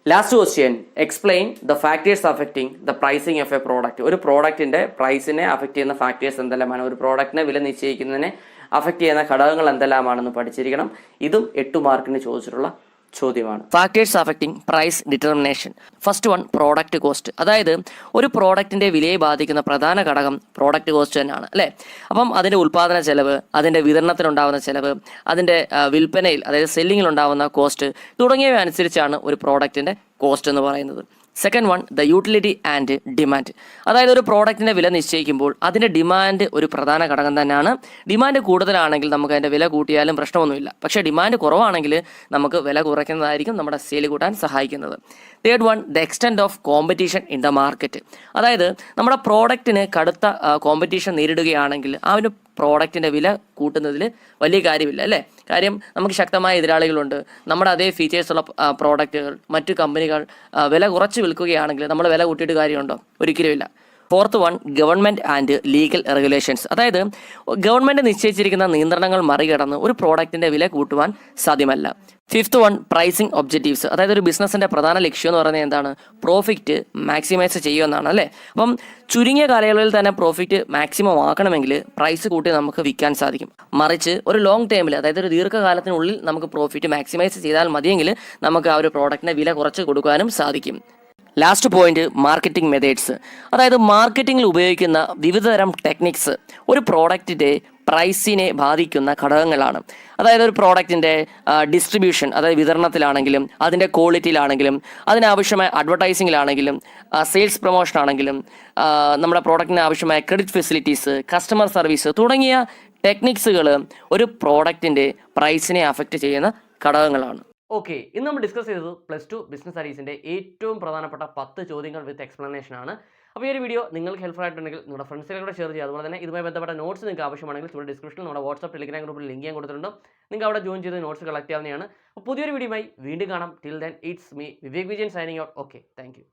Last question, explain the factors affecting the pricing of A product. ഒരു പ്രോഡക്റ്റിന്റെ പ്രൈസിനെ അഫക്റ്റ് ചെയ്യുന്ന ഫാക്ടേഴ്സ് എന്തെല്ലാമാണ്, ഒരു പ്രോഡക്റ്റിനെ വില നിശ്ചയിക്കുന്നതിനെ അഫക്റ്റ് ചെയ്യുന്ന ഘടകങ്ങൾ എന്തെല്ലാമാണെന്ന് പഠിച്ചിരിക്കണം. ഇതും 8 മാർക്കിന് ചോദിച്ചിട്ടുള്ള ചോദ്യമാണ്. Factors affecting price determination. First one, product cost. അതായത് ഒരു പ്രോഡക്റ്റിന്റെ വിലയെ ബാധിക്കുന്ന പ്രധാന ഘടകം പ്രോഡക്റ്റ് കോസ്റ്റ് തന്നെയാണ് അല്ലേ. അപ്പം അതിന്റെ ഉൽപ്പാദന ചെലവ്, അതിന്റെ വിതരണത്തിനുണ്ടാകുന്ന ചെലവ്, അതിന്റെ വിൽപ്പനയിൽ അതായത് സെല്ലിങ്ങിൽ ഉണ്ടാകുന്ന കോസ്റ്റ് തുടങ്ങിയവ അനുസരിച്ചാണ് ഒരു പ്രോഡക്റ്റിന്റെ കോസ്റ്റ് എന്ന് പറയുന്നത്. Second one, the utility and demand. അതായത് ഒരു പ്രോഡക്റ്റിൻ്റെ വില നിശ്ചയിക്കുമ്പോൾ അതിൻ്റെ ഡിമാൻഡ് ഒരു പ്രധാന ഘടകം തന്നെയാണ്. ഡിമാൻഡ് കൂടുതലാണെങ്കിൽ നമുക്ക് അതിൻ്റെ വില കൂട്ടിയാലും പ്രശ്നമൊന്നുമില്ല. പക്ഷേ ഡിമാൻഡ് കുറവാണെങ്കിൽ നമുക്ക് വില കുറയ്ക്കുന്നതായിരിക്കും നമ്മുടെ സെയിൽ കൂട്ടാൻ സഹായിക്കുന്നത്. Third one, the extent of competition in the market. അതായത് നമ്മുടെ പ്രോഡക്റ്റിന് കടുത്ത കോമ്പറ്റീഷൻ നേരിടുകയാണെങ്കിൽ ആ ഒരു പ്രോഡക്റ്റിൻ്റെ വില കൂട്ടുന്നതിൽ വലിയ കാര്യമില്ല അല്ലേ. കാര്യം നമുക്ക് ശക്തമായ എതിരാളികളുണ്ട്. നമ്മുടെ അതേ ഫീച്ചേഴ്സുള്ള പ്രോഡക്റ്റുകൾ മറ്റു കമ്പനികൾ വില കുറച്ച് വിൽക്കുകയാണെങ്കിൽ നമ്മൾ വില കൂട്ടിയിട്ട് കാര്യമുണ്ടോ? ഒരിക്കലുമില്ല. Fourth one, government and legal regulations. അതായത് ഗവൺമെൻറ് നിശ്ചയിച്ചിരിക്കുന്ന നിയന്ത്രണങ്ങൾ മറികടന്ന് ഒരു പ്രോഡക്റ്റിൻ്റെ വില കൂട്ടുവാൻ സാധ്യമല്ല. Fifth one, pricing objectives. അതായത് ഒരു ബിസിനസ്സിൻ്റെ പ്രധാന ലക്ഷ്യം എന്ന് പറയുന്നത് എന്താണ്? പ്രോഫിറ്റ് മാക്സിമൈസ് ചെയ്യുക എന്നാണ് അല്ലേ. അപ്പം ചുരുങ്ങിയ കാലയളവിൽ തന്നെ പ്രോഫിറ്റ് മാക്സിമം ആക്കണമെങ്കിൽ പ്രൈസ് കൂട്ടി നമുക്ക് വിൽക്കാൻ സാധിക്കും. മറിച്ച് ഒരു ലോങ് ടൈമിൽ അതായത് ഒരു ദീർഘകാലത്തിനുള്ളിൽ നമുക്ക് പ്രോഫിറ്റ് മാക്സിമൈസ് ചെയ്താൽ മതിയെങ്കിൽ നമുക്ക് ആ ഒരു പ്രോഡക്റ്റിനെ വില കുറച്ച് കൊടുക്കാനും സാധിക്കും. Last point, marketing methods. അതായത് മാർക്കറ്റിംഗിൽ ഉപയോഗിക്കുന്ന വിവിധതരം ടെക്നിക്സ് ഒരു പ്രോഡക്റ്റിൻ്റെ പ്രൈസിനെ ബാധിക്കുന്ന ഘടകങ്ങളാണ്. അതായത് ഒരു പ്രോഡക്റ്റിൻ്റെ ഡിസ്ട്രിബ്യൂഷൻ, അതായത് വിതരണത്തിലാണെങ്കിലും അതിൻ്റെ ക്വാളിറ്റിയിലാണെങ്കിലും അതിനാവശ്യമായ അഡ്വർടൈസിങ്ങിലാണെങ്കിലും സെയിൽസ് പ്രൊമോഷൻ ആണെങ്കിലും നമ്മുടെ പ്രോഡക്റ്റിന് ആവശ്യമായ ക്രെഡിറ്റ് ഫെസിലിറ്റീസ്, കസ്റ്റമർ സർവീസ് തുടങ്ങിയ ടെക്നിക്സുകൾ ഒരു പ്രോഡക്റ്റിൻ്റെ പ്രൈസിനെ അഫക്റ്റ് ചെയ്യുന്ന ഘടകങ്ങളാണ്. ഓക്കെ, ഇന്ന് നമ്മൾ ഡിസ്കസ് ചെയ്തത് +2 ബിസിനസ് സ്റ്റഡീസിൻ്റെ ഏറ്റവും പ്രധാനപ്പെട്ട 10 ചോദ്യങ്ങൾ വിത്ത് എക്സ്പ്ലനേഷൻ ആണ്. അപ്പോൾ ഈ ഒരു വീഡിയോ നിങ്ങൾക്ക് ഹെൽപ്ഫുൾ ആയിട്ടുണ്ടെങ്കിൽ നിങ്ങളുടെ ഫ്രണ്ട്സിലൂടെ ഷെയർ ചെയ്യുക. അതുപോലെ തന്നെ ഇതുമായി ബന്ധപ്പെട്ട നോട്ട്സ് നിങ്ങൾക്ക് ആവശ്യമാണെങ്കിൽ ഇവിടെ ഡിസ്ക്രിപ്ഷനിൽ നമ്മുടെ വാട്സ്ആപ്പ് ടെലിഗ്രാം ഗ്രൂപ്പിൽ ലിങ്ക് ഞാൻ കൊടുത്തിട്ടുണ്ട്. നിങ്ങൾക്ക് അവിടെ ജോയിൻ ചെയ്ത് നോട്ട്സ് കളക്ട് ചെയ്യാവുന്നതാണ്. അപ്പോൾ പുതിയൊരു വീഡിയോയുമായി വീണ്ടും കാണാം. Till then it's me Vivek Vijayan signing out. Okay, thank you.